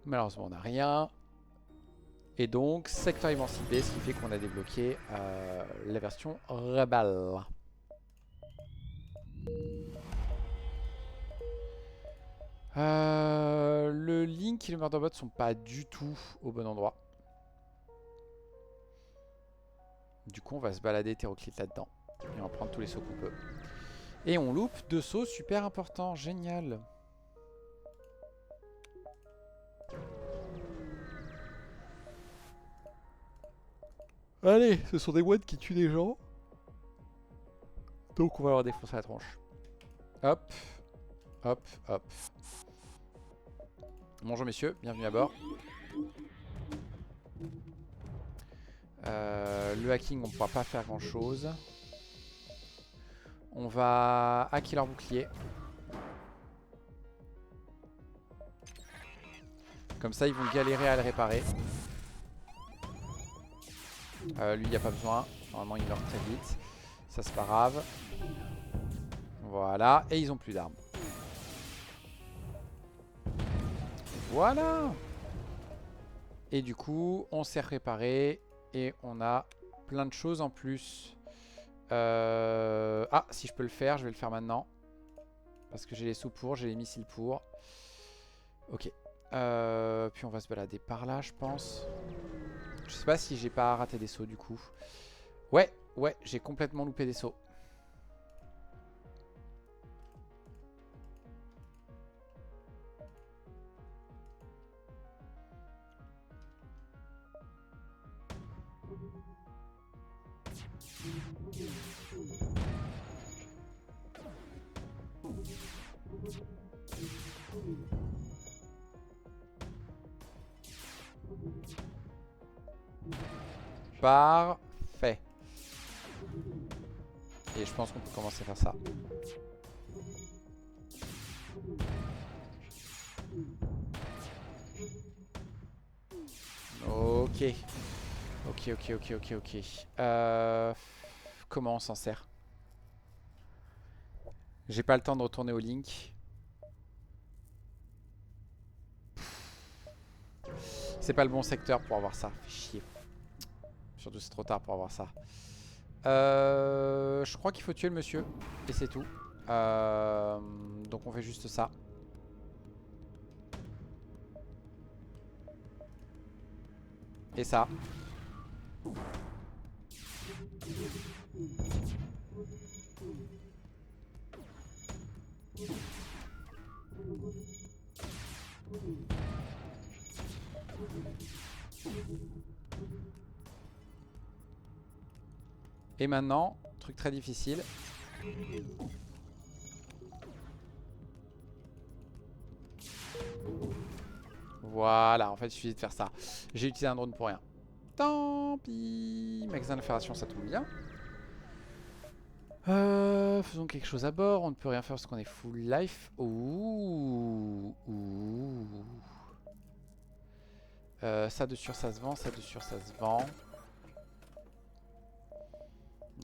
Malheureusement, on n'a rien. Et donc, secteur émancipé, ce qui fait qu'on a débloqué la version rebelle. Le Link et le Murderbot sont pas du tout au bon endroit. Du coup, on va se balader hétéroclite là-dedans. Et on va prendre tous les sauts qu'on peut. Et on loupe 2 sauts super importants. Génial. Allez, ce sont des moines qui tuent des gens. Donc on va leur défoncer la tronche. Hop. Hop, hop. Bonjour messieurs, bienvenue à bord. Le hacking, on ne pourra pas faire grand chose. On va hacker leur bouclier. Comme ça, ils vont galérer à le réparer. Lui, il n'y a pas besoin. Normalement, il meurt très vite. Ça, c'est pas grave. Voilà. Et ils ont plus d'armes. Voilà. Et du coup, on s'est réparé. Et on a plein de choses en plus. Ah, si je peux le faire, je vais le faire maintenant. Parce que j'ai les sous pour, j'ai les missiles pour. Ok. Puis on va se balader par là, je pense. Je sais pas si j'ai pas raté des sauts du coup. Ouais, j'ai complètement loupé des sauts. Parfait. Et je pense qu'on peut commencer à faire ça. Ok. Ok. Comment on s'en sert? J'ai pas le temps de retourner au Link. C'est pas le bon secteur pour avoir ça. Fait chier. Surtout c'est trop tard pour avoir ça. Je crois qu'il faut tuer le monsieur. Et c'est tout. Donc on fait juste ça. Et ça. Et maintenant, truc très difficile. Voilà, en fait il suffit de faire ça. J'ai utilisé un drone pour rien. Tant pis. Magasin d'infiltration, ça tombe bien. Faisons quelque chose à bord. On ne peut rien faire parce qu'on est full life. Ouh. Ça de sûr ça se vend, ça de sûr ça se vend.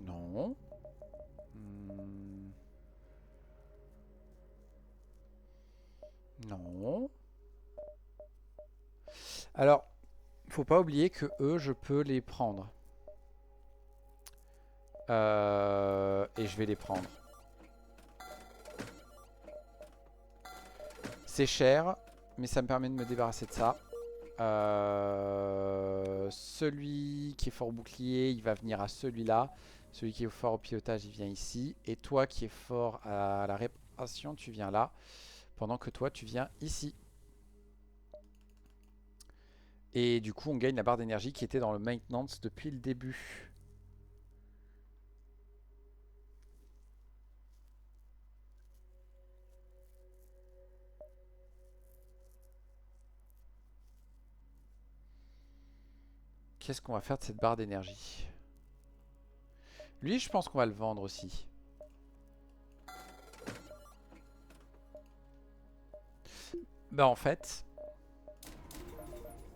Non. Non. Alors, faut pas oublier que eux, je peux les prendre. Et je vais les prendre. C'est cher, mais ça me permet de me débarrasser de ça. Celui qui est fort au bouclier, il va venir à celui-là. Celui qui est fort au pilotage, il vient ici. Et toi qui es fort à la réparation, tu viens là. Pendant que toi, tu viens ici. Et du coup, on gagne la barre d'énergie qui était dans le maintenance depuis le début. Qu'est-ce qu'on va faire de cette barre d'énergie? Lui, je pense qu'on va le vendre aussi. Bah en fait,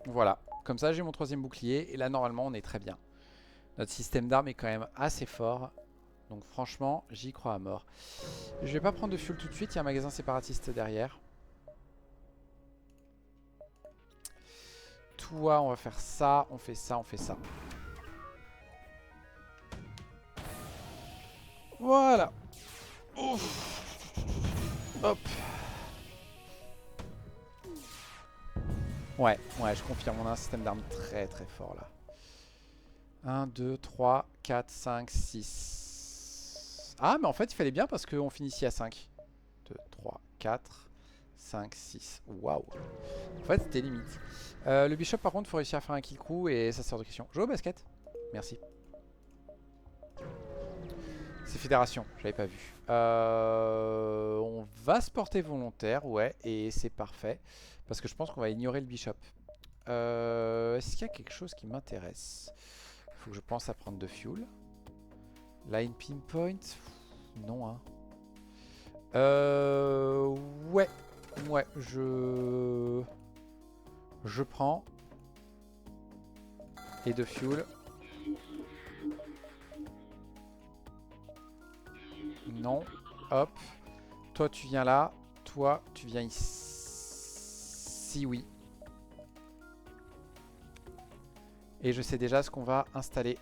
voilà. Comme ça, j'ai mon troisième bouclier. Et là, normalement, on est très bien. Notre système d'armes est quand même assez fort. Donc franchement, j'y crois à mort. Je vais pas prendre de fuel tout de suite. Il y a un magasin séparatiste derrière. Toi, on va faire ça. On fait ça, on fait ça. Voilà. Ouf. Hop. Ouais, je confirme. On a un système d'armes très très fort là. 1, 2, 3, 4, 5, 6. Ah, mais en fait, il fallait bien parce qu'on finit ici à 5. 2, 3, 4, 5, 6. Waouh. En fait, c'était limite. Le bishop, par contre, il faut réussir à faire un kill crew et ça sort de question. Joue au basket. Merci. C'est fédération, j'avais pas vu. On va se porter volontaire, ouais, et c'est parfait. Parce que je pense qu'on va ignorer le bishop. Est-ce qu'il y a quelque chose qui m'intéresse? Il faut que je pense à prendre de fuel. Line pinpoint? Non, hein. Ouais, je prends. Et de fuel. Non. Hop. Toi, tu viens là. Toi, tu viens ici. Oui. Et je sais déjà ce qu'on va installer.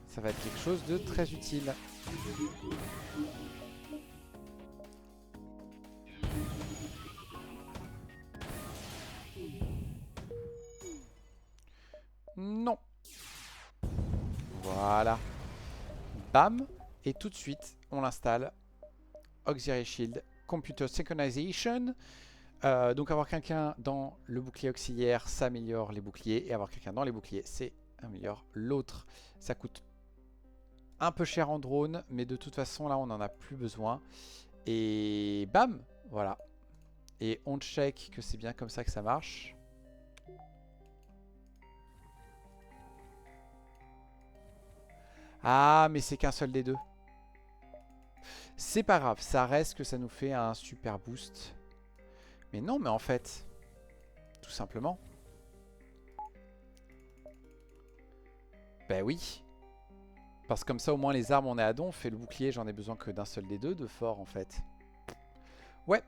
Ça va être quelque chose de très utile. Non. Voilà. Bam. Et tout de suite, on l'installe. Auxiliary Shield, Computer Synchronization. Donc avoir quelqu'un dans le bouclier auxiliaire, ça améliore les boucliers. Et avoir quelqu'un dans les boucliers, c'est améliore l'autre. Ça coûte un peu cher en drone, mais de toute façon, là, on n'en a plus besoin. Et bam, voilà. Et on check que c'est bien comme ça que ça marche. Ah, mais c'est qu'un seul des deux. C'est pas grave, ça reste que ça nous fait un super boost. Mais non, mais en fait, tout simplement. Ben oui. Parce que comme ça, au moins, les armes, on est à don. On fait le bouclier, j'en ai besoin que d'un seul des deux, de fort, en fait. Ouais,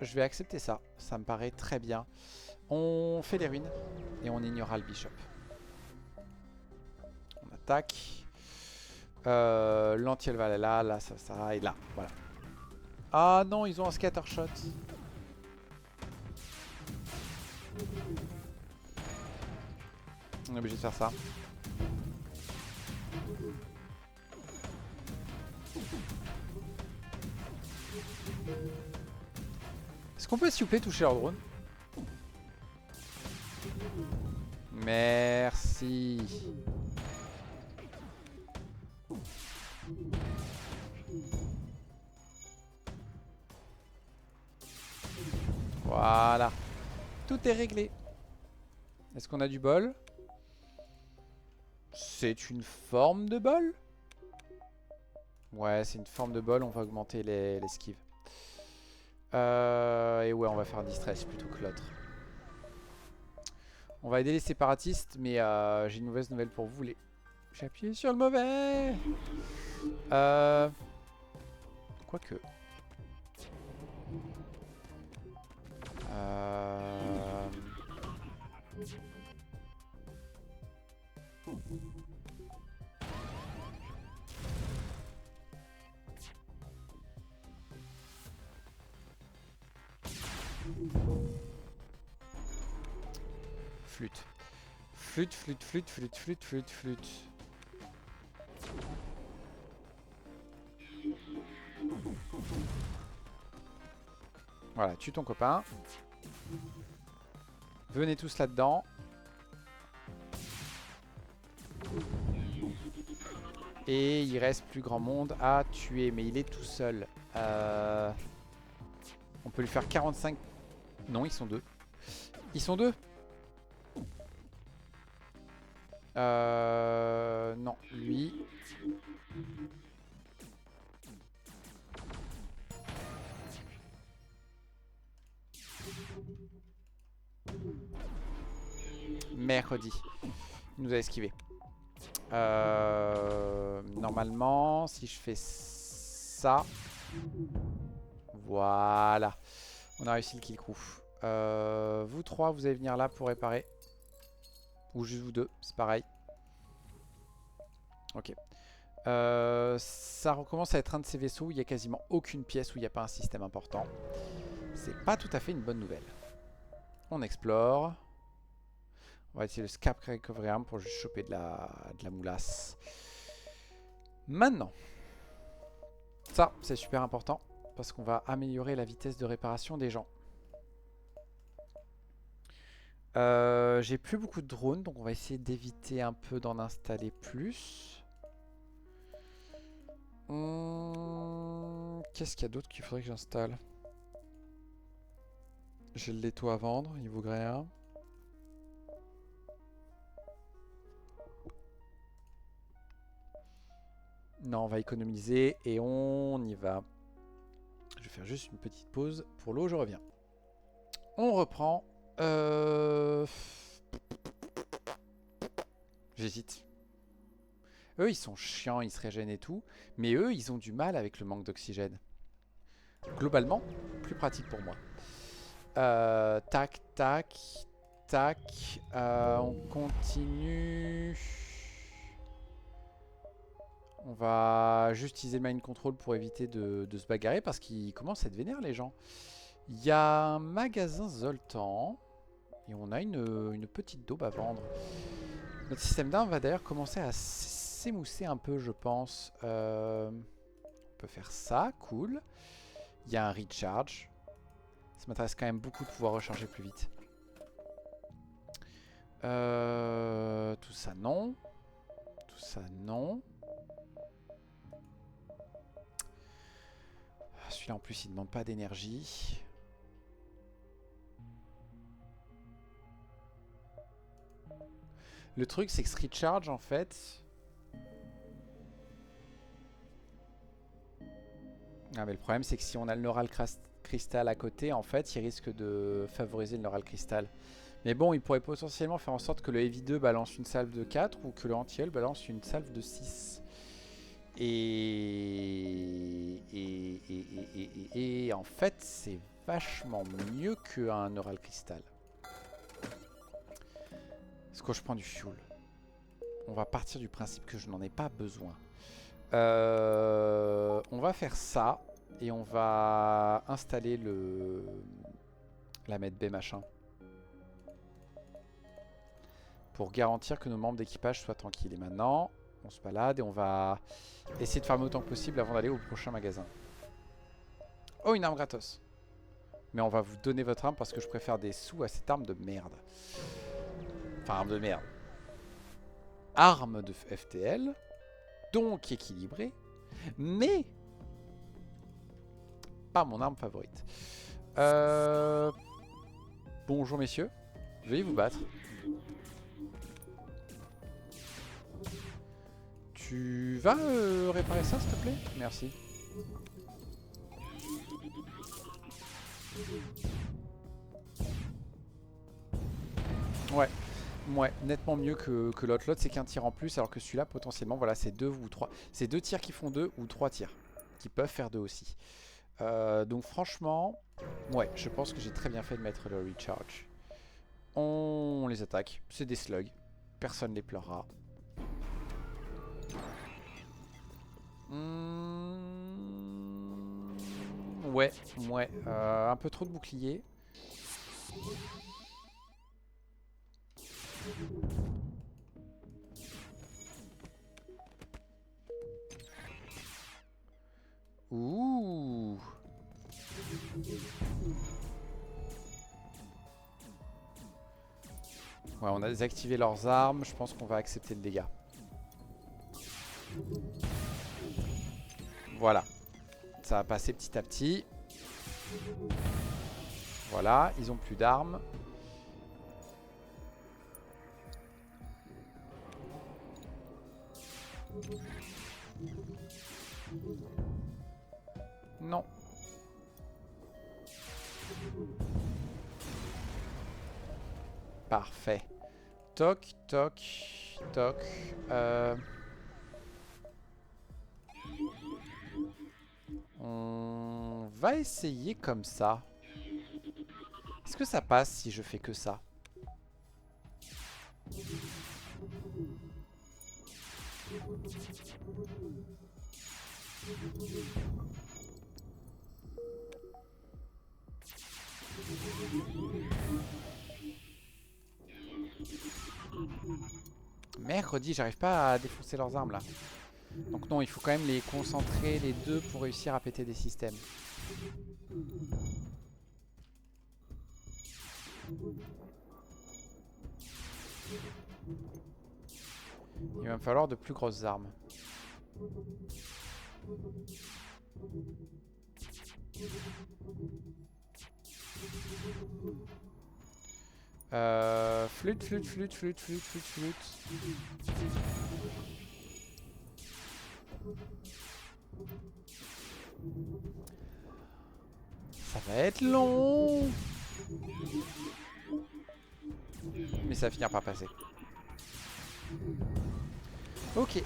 je vais accepter ça. Ça me paraît très bien. On fait les ruines et on ignorera le bishop. On attaque. L'anti, elle va aller là, là, ça, et là. Voilà. Ah non, ils ont un scatter shot. On est obligé de faire ça. Est-ce qu'on peut s'il vous plaît toucher leur drone? Merci. Voilà. Tout est réglé. Est-ce qu'on a du bol? C'est une forme de bol? Ouais, c'est une forme de bol. On va augmenter l'esquive. Et ouais, on va faire un distress plutôt que l'autre. On va aider les séparatistes, mais j'ai une mauvaise nouvelle pour vous. J'ai appuyé sur le mauvais. Quoique. flûte. Flûte, flûte, flûte, flûte, flûte, flûte, flûte. Voilà, tue ton copain. Venez tous là-dedans. Et il reste plus grand monde à tuer. Mais il est tout seul. On peut lui faire 45... Non, ils sont deux. Ils sont deux. Non, lui... Mercredi. Il nous a esquivé. Normalement, si je fais ça... Voilà. On a réussi le kill crew. Vous trois, vous allez venir là pour réparer. Ou juste vous deux, c'est pareil. Ok. Ça recommence à être un de ces vaisseaux où il n'y a quasiment aucune pièce où il n'y a pas un système important. C'est pas tout à fait une bonne nouvelle. On explore. On va essayer le Scrap Recovery Arm pour juste choper de la moulasse. Maintenant. Ça, c'est super important. Parce qu'on va améliorer la vitesse de réparation des gens. J'ai plus beaucoup de drones, donc on va essayer d'éviter un peu d'en installer plus. Qu'est-ce qu'il y a d'autre qu'il faudrait que j'installe? J'ai le Leto à vendre, il vaudrait un. Non, on va économiser et on y va. Je vais faire juste une petite pause pour l'eau, je reviens. On reprend. J'hésite. Eux, ils sont chiants, ils se régènent et tout. Mais eux, ils ont du mal avec le manque d'oxygène. Globalement, plus pratique pour moi. Tac, tac, tac. On continue. On va juste utiliser le mind control pour éviter de se bagarrer parce qu'ils commencent à être vénères les gens. Il y a un magasin Zoltan et on a une petite daube à vendre. Notre système d'armes va d'ailleurs commencer à s'émousser un peu, je pense. On peut faire ça, cool. Il y a un recharge. Ça m'intéresse quand même beaucoup de pouvoir recharger plus vite. Tout ça non. Tout ça non. Celui-là en plus il ne demande pas d'énergie. Le truc c'est que ce recharge en fait... Ah mais le problème c'est que si on a le Neural Crystal à côté, en fait il risque de favoriser le Neural Crystal. Mais bon, il pourrait potentiellement faire en sorte que le Heavy 2 balance une salve de 4 ou que le Anti-Hull balance une salve de 6. Et en fait, c'est vachement mieux qu'un Neural Crystal. Est-ce que je prends du fuel? On va partir du principe que je n'en ai pas besoin. On va faire ça. Et on va installer la med B machin. Pour garantir que nos membres d'équipage soient tranquilles. Et maintenant, on se balade et on va essayer de farmer autant que possible avant d'aller au prochain magasin. Oh, une arme gratos. Mais on va vous donner votre arme parce que je préfère des sous à cette arme de merde. Enfin, arme de merde. Arme de FTL. Donc équilibrée. Mais pas mon arme favorite. Bonjour messieurs. Veuillez vous battre. Tu vas réparer ça s'il te plaît? Merci. Ouais. Ouais, nettement mieux que l'autre. L'autre c'est qu'un tir en plus alors que celui-là potentiellement voilà c'est 2 ou 3. C'est 2 tirs qui font 2 ou 3 tirs. Qui peuvent faire 2 aussi. Donc franchement, ouais, je pense que j'ai très bien fait de mettre le recharge. On les attaque. C'est des slugs. Personne les pleurera. Ouais, ouais. Un peu trop de boucliers. Ouais, on a désactivé leurs armes. Je pense qu'on va accepter le dégât. Voilà. Ça va passer petit à petit. Voilà, ils ont plus d'armes. Non. Parfait. Toc, toc, toc. On va essayer comme ça. Est-ce que ça passe si je fais que ça? Mercredi, j'arrive pas à défoncer leurs armes là. Donc non, il faut quand même les concentrer les deux pour réussir à péter des systèmes. Il va me falloir de plus grosses armes. Flûte, flûte, flûte, flûte, flûte, flûte, flûte. Ça va être long. Mais ça va finir par passer. Ok.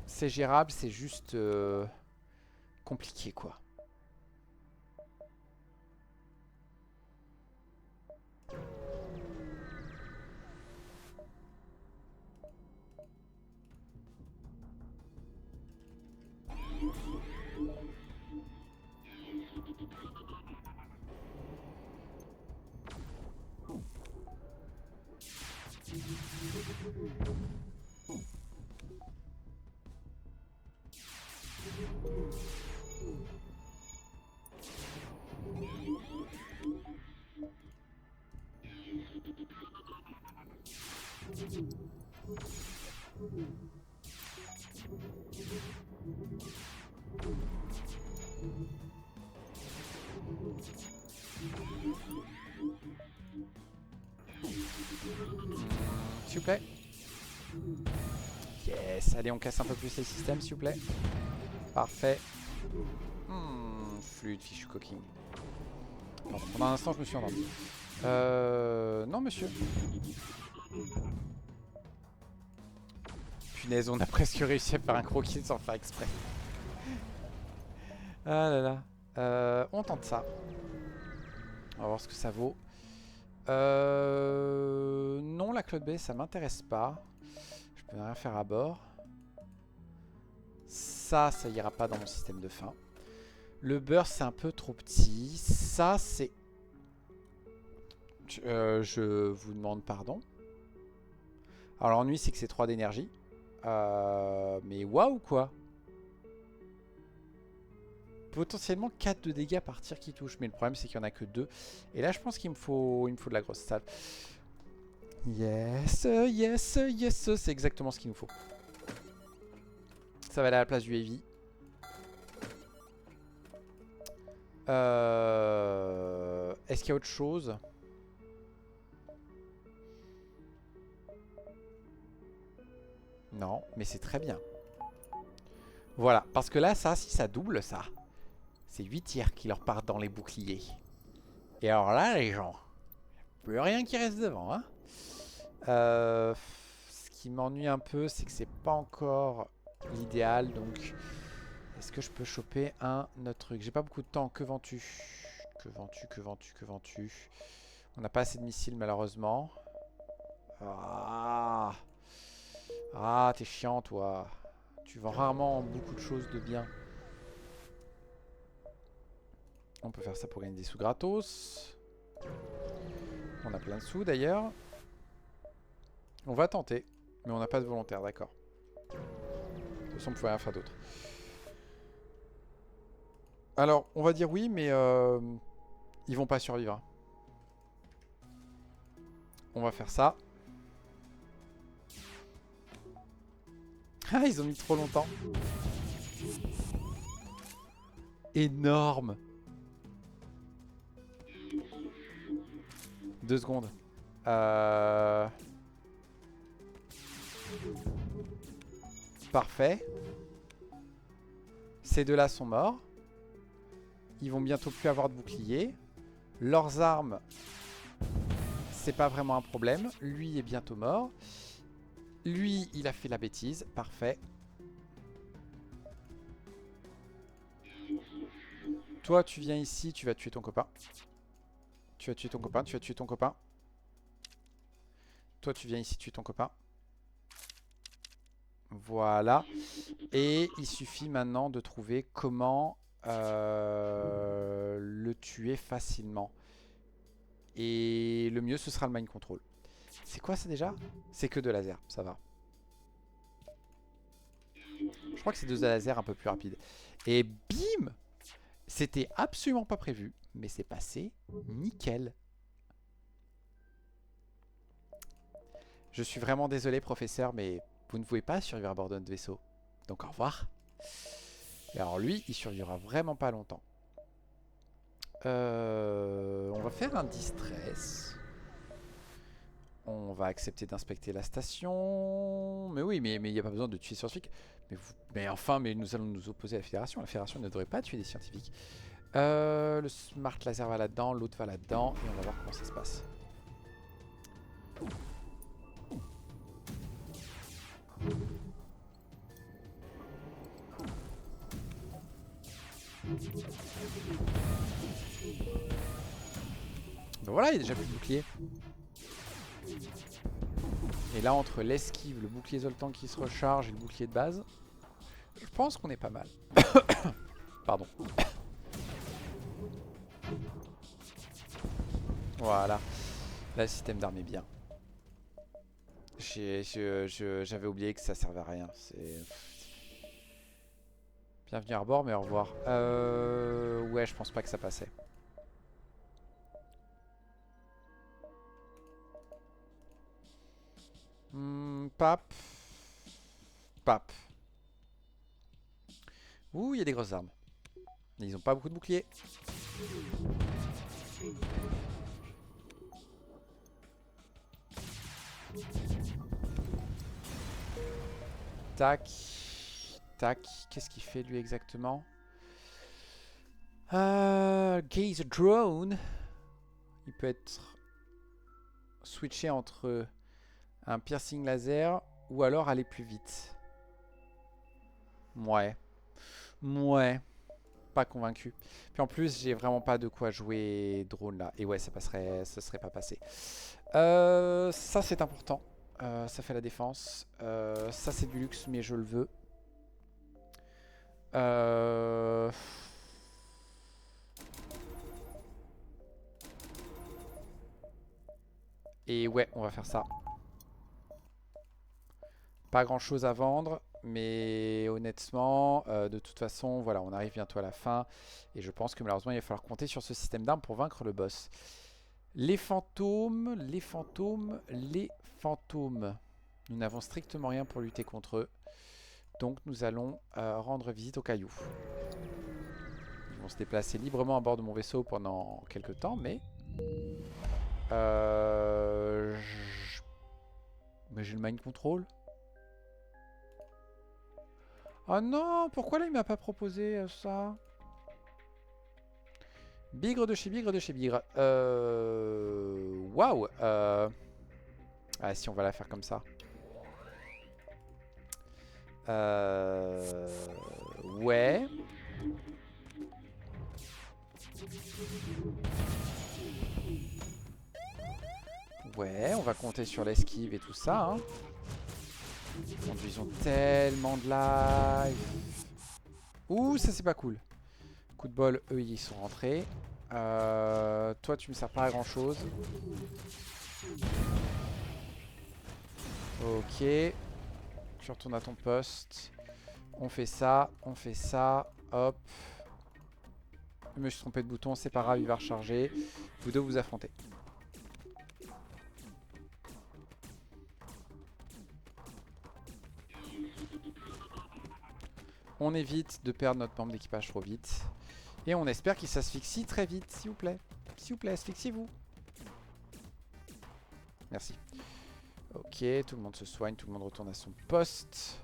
C'est gérable, c'est juste compliqué quoi. S'il vous plaît. Yes, allez on casse un peu plus les systèmes s'il vous plaît. Parfait. Fluide, fichu cooking. Pardon, pendant un instant je me suis endormi. Non monsieur. Punaise, on a presque réussi à faire un croquis sans faire exprès. Ah là là. On tente ça. On va voir ce que ça vaut. Non, la Cloud Base, ça m'intéresse pas. Je peux rien faire à bord. Ça ira pas dans mon système de fin. Le beurre, c'est un peu trop petit. Ça, c'est... je vous demande pardon. Alors, l'ennui, c'est que c'est 3 d'énergie. Mais waouh, quoi. Potentiellement 4 de dégâts par tir qui touche. Mais le problème, c'est qu'il n'y en a que 2. Et là, je pense qu'il me faut de la grosse salve. Yes, yes, yes. C'est exactement ce qu'il nous faut. Ça va aller à la place du heavy. Est-ce qu'il y a autre chose? Non, mais c'est très bien. Voilà, parce que là, ça, si ça double, ça, c'est 8 tirs qui leur partent dans les boucliers. Et alors là, les gens, plus rien qui reste devant. Hein. Ce qui m'ennuie un peu, c'est que c'est pas encore l'idéal. Donc, est-ce que je peux choper un autre truc? J'ai pas beaucoup de temps. Que vends-tu? Que vends-tu? Que vends-tu? Que vends-tu? On n'a pas assez de missiles, malheureusement. Ah, t'es chiant, toi. Tu vends rarement beaucoup de choses de bien. On peut faire ça pour gagner des sous gratos. On a plein de sous d'ailleurs. On va tenter. Mais on n'a pas de volontaire, d'accord. De toute façon, on ne pouvait rien faire d'autre. Alors, on va dire oui, mais ils vont pas survivre. On va faire ça. Ah, ils ont mis trop longtemps. Énorme. 2 secondes. Parfait. Ces deux-là sont morts. Ils vont bientôt plus avoir de bouclier. Leurs armes, c'est pas vraiment un problème. Lui est bientôt mort. Lui, il a fait la bêtise. Parfait. Toi, tu viens ici, tu vas tuer ton copain. Tu vas tuer ton copain, tu vas tuer ton copain. Toi, tu viens ici tuer ton copain. Voilà. Et il suffit maintenant de trouver comment le tuer facilement. Et le mieux, ce sera le mind control. C'est quoi ça déjà? C'est que de laser, ça va. Je crois que c'est 2 lasers un peu plus rapides. Et bim! C'était absolument pas prévu, mais c'est passé nickel. Je suis vraiment désolé, professeur, mais vous ne pouvez pas survivre à bord de notre vaisseau. Donc au revoir. Et alors lui, il survivra vraiment pas longtemps. On va faire un distress. On va accepter d'inspecter la station. Mais oui, mais il n'y a pas besoin de tuer des scientifiques. Mais enfin, nous allons nous opposer à la Fédération. La Fédération ne devrait pas tuer des scientifiques. Le Smart Laser va là-dedans, l'autre va là-dedans. Et on va voir comment ça se passe. Ben voilà, il y a déjà plus de bouclier. Et là, entre l'esquive, le bouclier Zoltan qui se recharge et le bouclier de base, je pense qu'on est pas mal. Pardon. Voilà. Là, le système d'armes est bien. J'avais oublié que ça servait à rien. Bienvenue à bord, mais au revoir. Ouais, je pense pas que ça passait. Pap. Pap. Ouh, il y a des grosses armes. Ils ont pas beaucoup de boucliers. Tac. Tac. Qu'est-ce qu'il fait lui exactement? Gaze drone. Il peut être switché entre un piercing laser ou alors aller plus vite. Ouais. Ouais. Pas convaincu. Puis en plus, j'ai vraiment pas de quoi jouer drone là. Et ouais, ça serait pas passé. Ça c'est important. Ça fait la défense. Ça c'est du luxe, mais je le veux. Et ouais, on va faire ça. Pas grand chose à vendre, mais honnêtement, de toute façon, voilà, on arrive bientôt à la fin. Et je pense que malheureusement, il va falloir compter sur ce système d'armes pour vaincre le boss. Les fantômes, les fantômes, les fantômes. Nous n'avons strictement rien pour lutter contre eux. Donc nous allons rendre visite aux cailloux. Ils vont se déplacer librement à bord de mon vaisseau pendant quelques temps, mais... Mais j'ai le mind control. Oh non, pourquoi là il m'a pas proposé ça? Bigre de chez Bigre de chez Bigre. Waouh. Ah si, on va la faire comme ça. Ouais. Ouais, on va compter sur l'esquive et tout ça. Hein. Ils ont tellement de life. Ouh, ça c'est pas cool. Coup de bol, eux ils sont rentrés. Toi tu me sers pas à grand chose. Ok. Tu retournes à ton poste. On fait ça, hop. Je me suis trompé de bouton, c'est pas grave, il va recharger. Vous deux vous affrontez. On évite de perdre notre membre d'équipage trop vite. Et on espère qu'il s'asphyxie très vite, s'il vous plaît. S'il vous plaît, asphyxiez-vous. Merci. Ok, tout le monde se soigne, tout le monde retourne à son poste.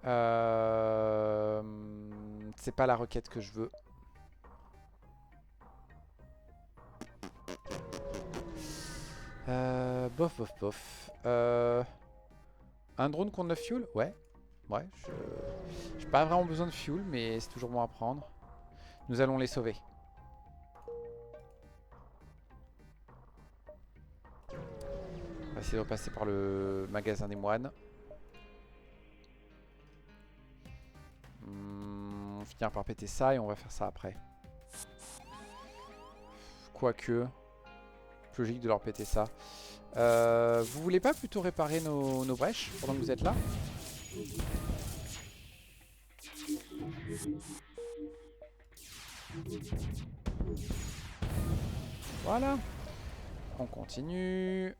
C'est pas la requête que je veux. Bof, bof, bof. Un drone contre 9 fuel? Ouais. Ouais, j'ai pas vraiment besoin de fuel, mais c'est toujours bon à prendre. Nous allons les sauver. On va essayer de repasser par le magasin des moines. On va finir par péter ça et on va faire ça après. Quoique, plus logique de leur péter ça. Vous voulez pas plutôt réparer nos brèches pendant que vous êtes là? Voilà. On continue.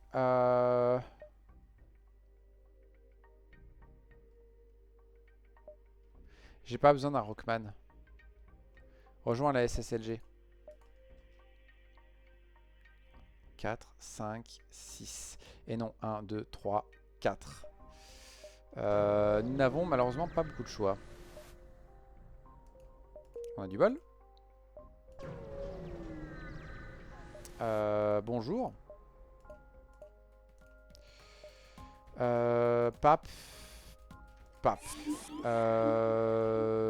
J'ai pas besoin d'un Rockman. Rejoins la SSLG. 4, 5, 6. Et non, 1, 2, 3, 4. Nous n'avons malheureusement pas beaucoup de choix. On a du bol. Bonjour. Pape. Pape.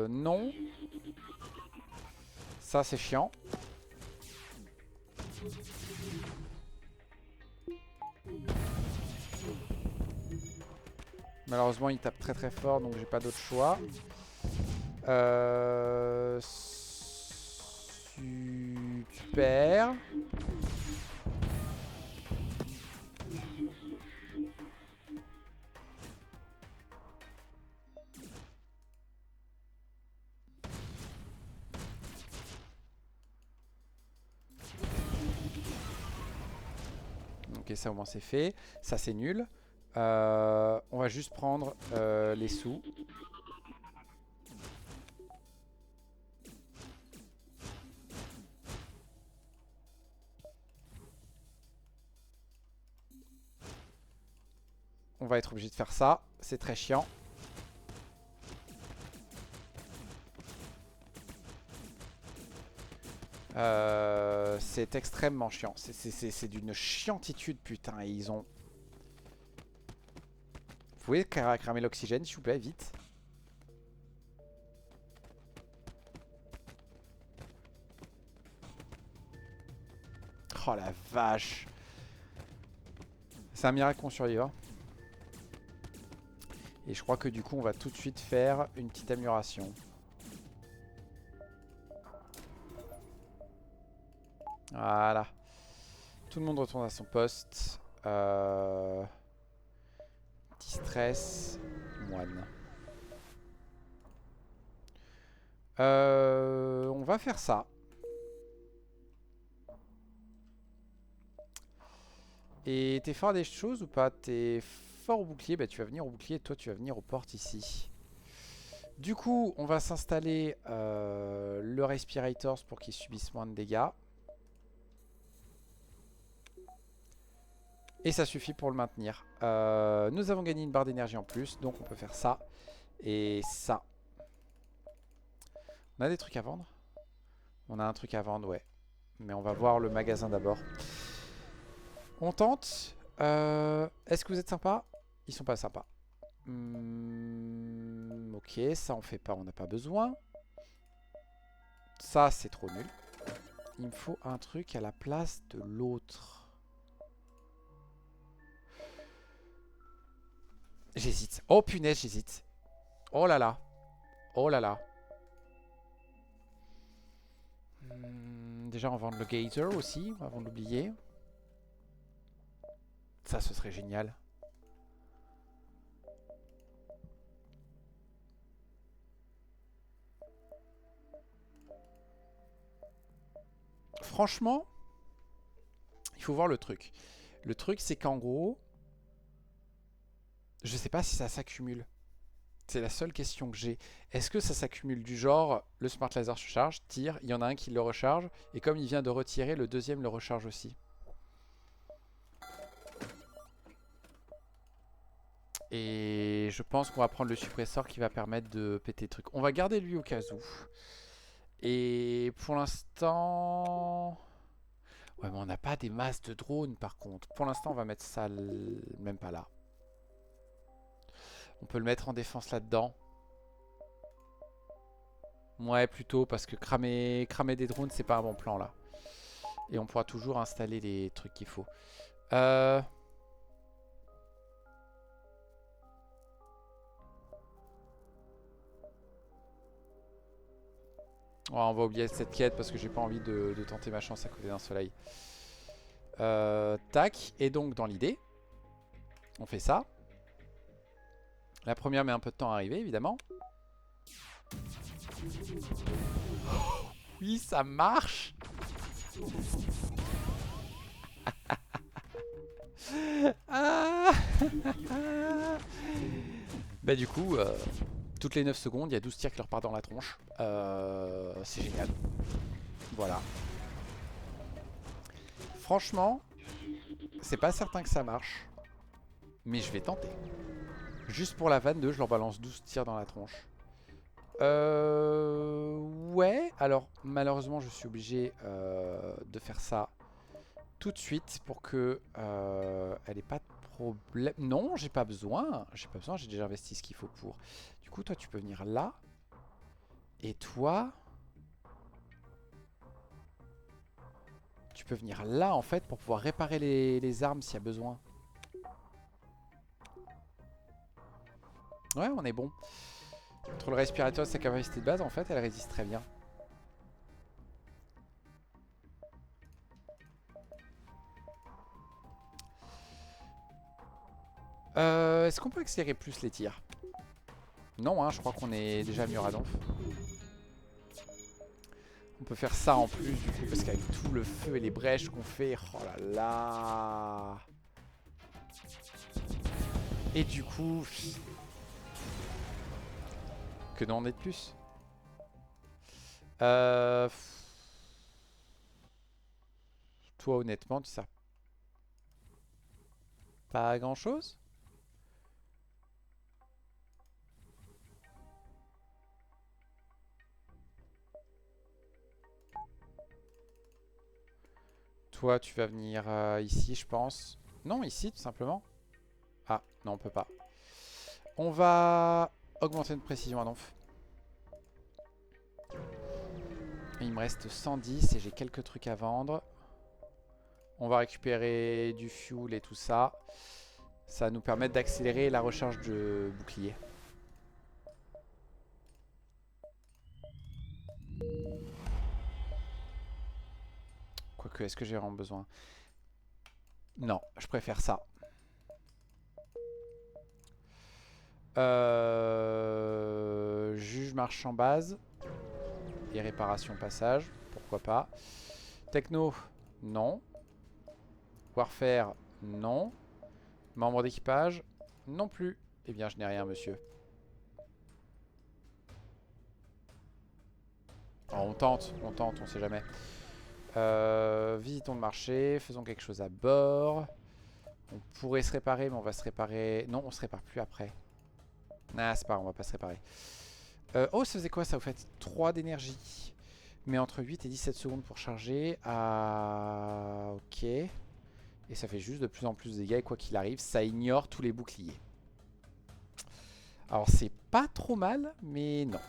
Non. Ça, c'est chiant. Malheureusement, il tape très très fort, donc j'ai pas d'autre choix. Super. Ok, ça au moins c'est fait. Ça c'est nul. On va juste prendre les sous. On va être obligé de faire ça. C'est très chiant. C'est extrêmement chiant. C'est d'une chiantitude, putain. Et ils ont... Vous pouvez cramer l'oxygène, s'il vous plaît, vite. Oh la vache. C'est un miracle qu'on survive. Hein. Et je crois que du coup, on va tout de suite faire une petite amélioration. Voilà. Tout le monde retourne à son poste. Petit stress. Moine. On va faire ça. Et t'es fort à des choses ou pas? T'es fort au bouclier? Bah tu vas venir au bouclier et toi tu vas venir aux portes ici. Du coup, on va s'installer le Respirators pour qu'ils subissent moins de dégâts. Et ça suffit pour le maintenir. Nous avons gagné une barre d'énergie en plus, donc on peut faire ça et ça. On a des trucs à vendre? On a un truc à vendre, ouais. Mais on va voir le magasin d'abord. On tente. Est-ce que vous êtes sympa? Ils sont pas sympas. Ok, ça on fait pas, on n'a pas besoin. Ça c'est trop nul. Il me faut un truc à la place de l'autre. J'hésite. Oh punaise, j'hésite. Oh là là. Oh là là. Déjà on va vendre le geyser aussi, avant de l'oublier. Ça ce serait génial. Franchement, il faut voir le truc. Le truc c'est qu'en gros, je sais pas si ça s'accumule. C'est la seule question que j'ai. Est-ce que ça s'accumule du genre, le Smart Laser se charge, tire, il y en a un qui le recharge, et comme il vient de retirer, le deuxième le recharge aussi. Et je pense qu'on va prendre le suppresseur qui va permettre de péter le truc. On va garder lui au cas où. Et pour l'instant... Ouais, mais on n'a pas des masses de drones par contre. Pour l'instant, on va mettre ça même pas là. On peut le mettre en défense là-dedans. Ouais, plutôt, parce que cramer des drones, c'est pas un bon plan là. Et on pourra toujours installer les trucs qu'il faut. Ouais, on va oublier cette quête parce que j'ai pas envie de tenter ma chance à côté d'un soleil. Tac. Et donc, dans l'idée, on fait ça. La première met un peu de temps à arriver, évidemment. Oui, ça marche. Ah. Bah du coup, toutes les 9 secondes, il y a 12 tirs qui leur partent dans la tronche. C'est génial. Voilà. Franchement, c'est pas certain que ça marche. Mais je vais tenter. Juste pour la vanne 2, je leur balance 12 tirs dans la tronche. Ouais. Alors, malheureusement, je suis obligé de faire ça tout de suite pour que elle ait pas de problème. Non, j'ai pas besoin. J'ai pas besoin, j'ai déjà investi ce qu'il faut pour. Du coup, toi, tu peux venir là. Et toi... Tu peux venir là, en fait, pour pouvoir réparer les armes s'il y a besoin. Ouais, on est bon. Contre le respirateur de sa capacité de base, en fait, elle résiste très bien. Est-ce qu'on peut accélérer plus les tirs? Non, hein, je crois qu'on est déjà mieux à donf. On peut faire ça en plus, du coup, parce qu'avec tout le feu et les brèches qu'on fait... Oh là là. Et du coup... Que demander de plus? Toi, honnêtement, tu sers pas à grand chose? Toi, tu vas venir ici, je pense. Non, ici, tout simplement. Ah, non, on peut pas. On va augmenter notre précision à donf. Il me reste 110 et j'ai quelques trucs à vendre. On va récupérer du fuel et tout ça. Ça va nous permettre d'accélérer la recharge de bouclier. Quoique, est-ce que j'ai vraiment besoin? Non, je préfère ça. Juge marchand base. Et réparation passage. Pourquoi pas. Techno, non. Warfare, non. Membre d'équipage, non plus. Eh bien, je n'ai rien, monsieur. Oh, on tente, on sait jamais. Visitons le marché, faisons quelque chose à bord. On pourrait se réparer, mais on va se réparer... Non, on se répare plus après. Nah, c'est pas grave, on va pas se réparer. Oh, ça faisait quoi ça, au fait? 3 d'énergie. Mais entre 8 et 17 secondes pour charger. Ah, ok. Et ça fait juste de plus en plus de dégâts. Et quoi qu'il arrive, ça ignore tous les boucliers. Alors, c'est pas trop mal, mais non.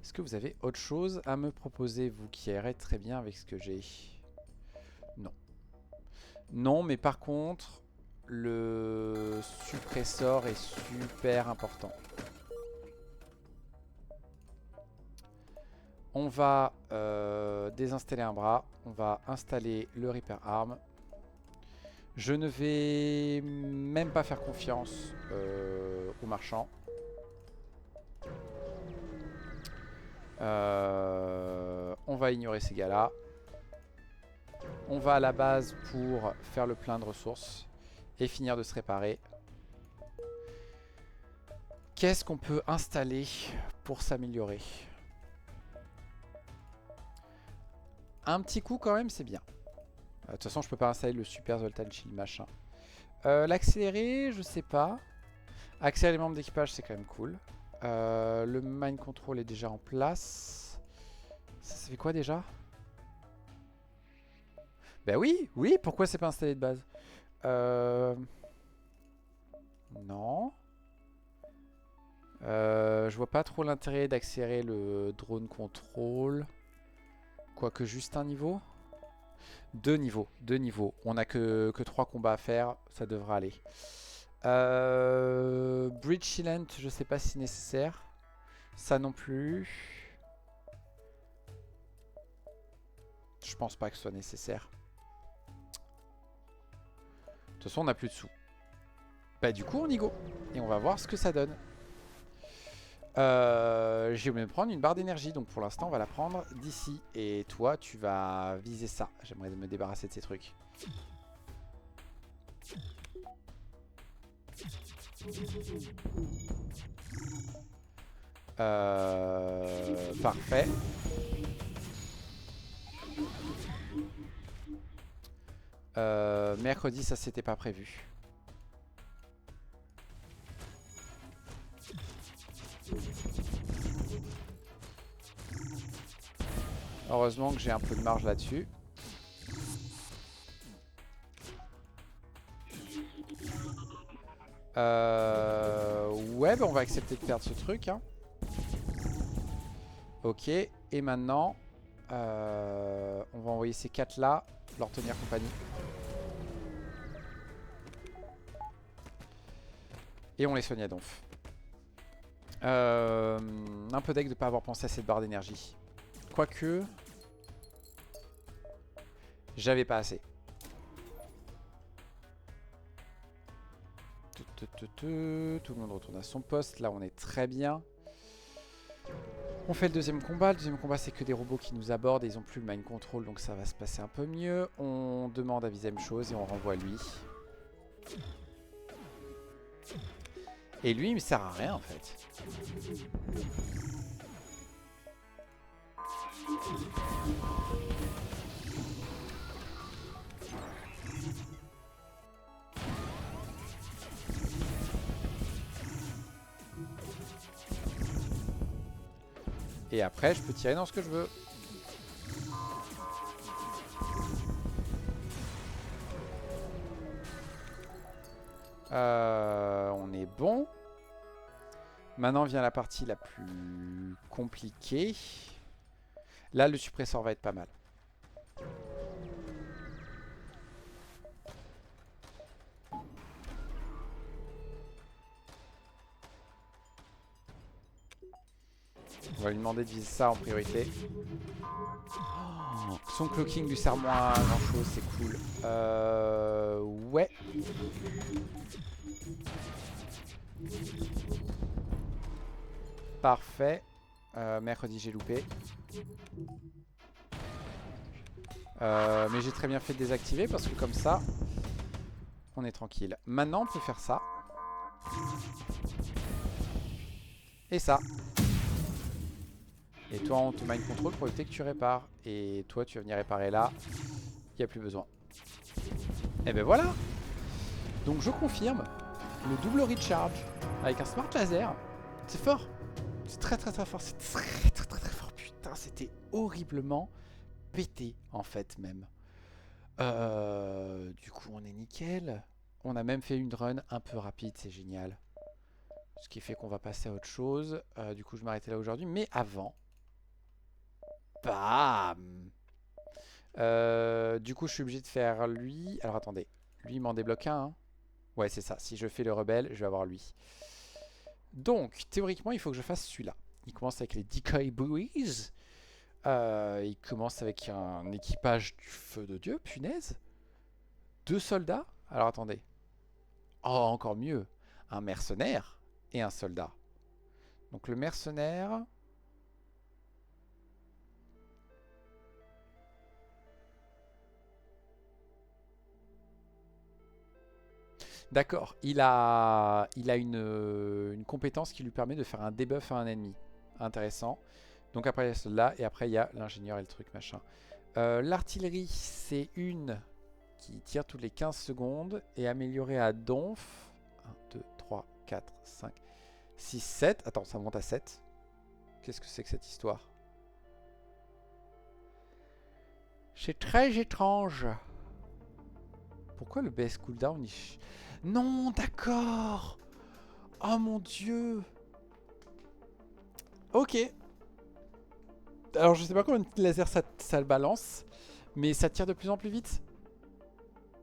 Est-ce que vous avez autre chose à me proposer, vous qui irez très bien avec ce que j'ai? Non. Non, mais par contre, le suppresseur est super important. On va désinstaller un bras. On va installer le Repair Arm. Je ne vais même pas faire confiance aux marchands. On va ignorer ces gars-là. On va à la base pour faire le plein de ressources et finir de se réparer. Qu'est-ce qu'on peut installer pour s'améliorer? Un petit coup quand même, c'est bien. De toute façon, je peux pas installer le super Zoltan Shield machin. L'accélérer, je sais pas. Accélérer les membres d'équipage, c'est quand même cool. Le mind control est déjà en place. Ça fait quoi déjà? Ben oui, oui, pourquoi c'est pas installé de base? Non. Je vois pas trop l'intérêt d'accélérer le drone control. Quoique juste un niveau. Deux niveaux, deux niveaux. On a que 3 combats à faire, ça devrait aller. Bridge Sealant, je sais pas si nécessaire. Ça non plus. Je pense pas que ce soit nécessaire. De toute façon, on n'a plus de sous. Bah du coup, on y go. Et on va voir ce que ça donne. J'ai oublié de prendre une barre d'énergie. Donc pour l'instant, on va la prendre d'ici. Et toi, tu vas viser ça. J'aimerais me débarrasser de ces trucs. Parfait. Mercredi, ça c'était pas prévu. Heureusement que j'ai un peu de marge là-dessus. Ouais, bah on va accepter de perdre ce truc. Hein. Ok, et maintenant, on va envoyer ces 4 là, leur tenir compagnie. Et on les soigne à donf. Un peu deg de ne pas avoir pensé à cette barre d'énergie. Quoique, j'avais pas assez. Tout le monde retourne à son poste. Là, on est très bien. On fait le deuxième combat. Le deuxième combat, c'est que des robots qui nous abordent. Et ils ont plus le mind control, donc ça va se passer un peu mieux. On demande à viser la même chose et on renvoie lui. Et lui, il me sert à rien, en fait. Et après, je peux tirer dans ce que je veux. On est bon. Maintenant vient la partie la plus compliquée. Là, le suppresseur va être pas mal. On va lui demander de viser ça en priorité. Oh, son clocking lui sert moins à grand chose, c'est cool. Ouais. Parfait. Mercredi, j'ai loupé. Mais j'ai très bien fait de désactiver parce que comme ça, on est tranquille. Maintenant, on peut faire ça. Et ça. Et toi, on te mind control pour éviter que tu répares. Et toi, tu vas venir réparer là. Il n'y a plus besoin. Et ben voilà. Donc je confirme. Le double recharge avec un smart laser. C'est fort. C'est très très très fort. C'est très très très très fort. Putain, c'était horriblement pété en fait même. Du coup, on est nickel. On a même fait une run un peu rapide. C'est génial. Ce qui fait qu'on va passer à autre chose. Du coup, je m'arrêtais là aujourd'hui. Mais avant... Bam. Du coup, je suis obligé de faire lui. Alors, attendez. Lui, il m'en débloque un. Hein. Ouais, c'est ça. Si je fais le rebelle, je vais avoir lui. Donc, théoriquement, il faut que je fasse celui-là. Il commence avec les Decoy Buoys. Il commence avec un équipage du feu de Dieu, punaise. 2 soldats. Alors, attendez. Oh, encore mieux. Un mercenaire et un soldat. Donc, le mercenaire... D'accord, il a une compétence qui lui permet de faire un debuff à un ennemi. Intéressant. Donc après il y a celle-là et après il y a l'ingénieur et le truc machin. L'artillerie, c'est une qui tire toutes les 15 secondes et améliorée à donf. 1, 2, 3, 4, 5, 6, 7. Attends, ça monte à 7. Qu'est-ce que c'est que cette histoire? C'est très étrange. Pourquoi le BS cooldown Non, d'accord. Oh mon dieu. Ok. Alors je sais pas combien de laser ça le balance, mais ça tire de plus en plus vite.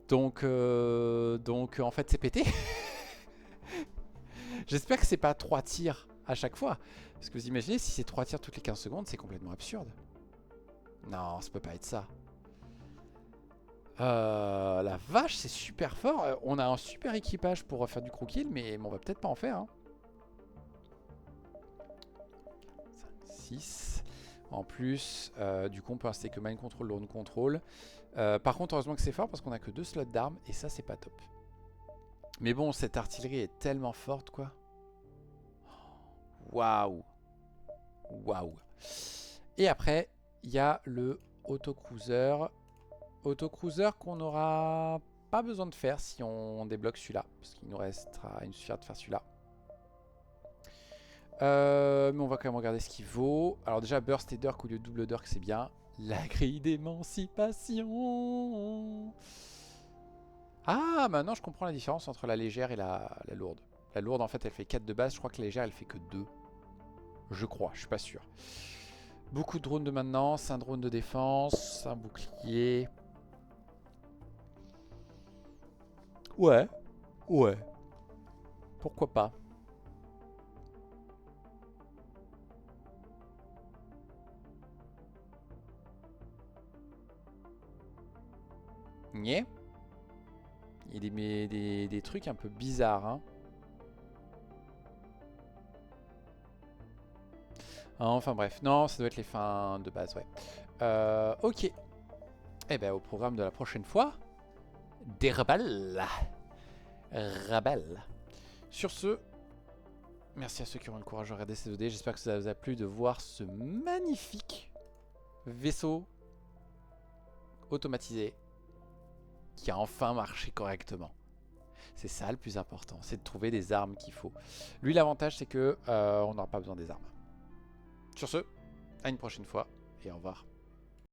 Donc en fait c'est pété. J'espère que c'est pas 3 tirs à chaque fois. Parce que vous imaginez, si c'est 3 tirs toutes les 15 secondes, c'est complètement absurde. Non, ça peut pas être ça. La vache, c'est super fort. On a un super équipage pour faire du crew kill, mais on va peut-être pas en faire. Hein. 5, 6. En plus, du coup, on peut installer que mind control, drone control. Par contre, heureusement que c'est fort parce qu'on a que 2 slots d'armes et ça, c'est pas top. Mais bon, cette artillerie est tellement forte, quoi. Waouh. Waouh. Et après, il y a le autocruiser. Autocruiser qu'on n'aura pas besoin de faire si on débloque celui-là. Parce qu'il nous restera une suffire de faire celui-là. Mais on va quand même regarder ce qu'il vaut. Alors déjà, burst et dirk au lieu de double dirk, c'est bien. La grille d'émancipation. Ah, maintenant je comprends la différence entre la légère et la lourde. La lourde, en fait, elle fait 4 de base. Je crois que la légère, elle fait que 2. Je crois, je suis pas sûr. Beaucoup de drones de maintenance, un drone de défense, un bouclier. Ouais, ouais. Pourquoi pas. Nyeh. Il y a des trucs un peu bizarres, hein. Enfin bref, non, ça doit être les fins de base, ouais. Ok. Eh ben au programme de la prochaine fois, des rebelles. Rebelles. Sur ce, merci à ceux qui auront le courage de regarder ces vidéos. J'espère que ça vous a plu de voir ce magnifique vaisseau automatisé qui a enfin marché correctement. C'est ça le plus important, c'est de trouver des armes qu'il faut. Lui, l'avantage, c'est que on n'aura pas besoin des armes. Sur ce, à une prochaine fois et au revoir.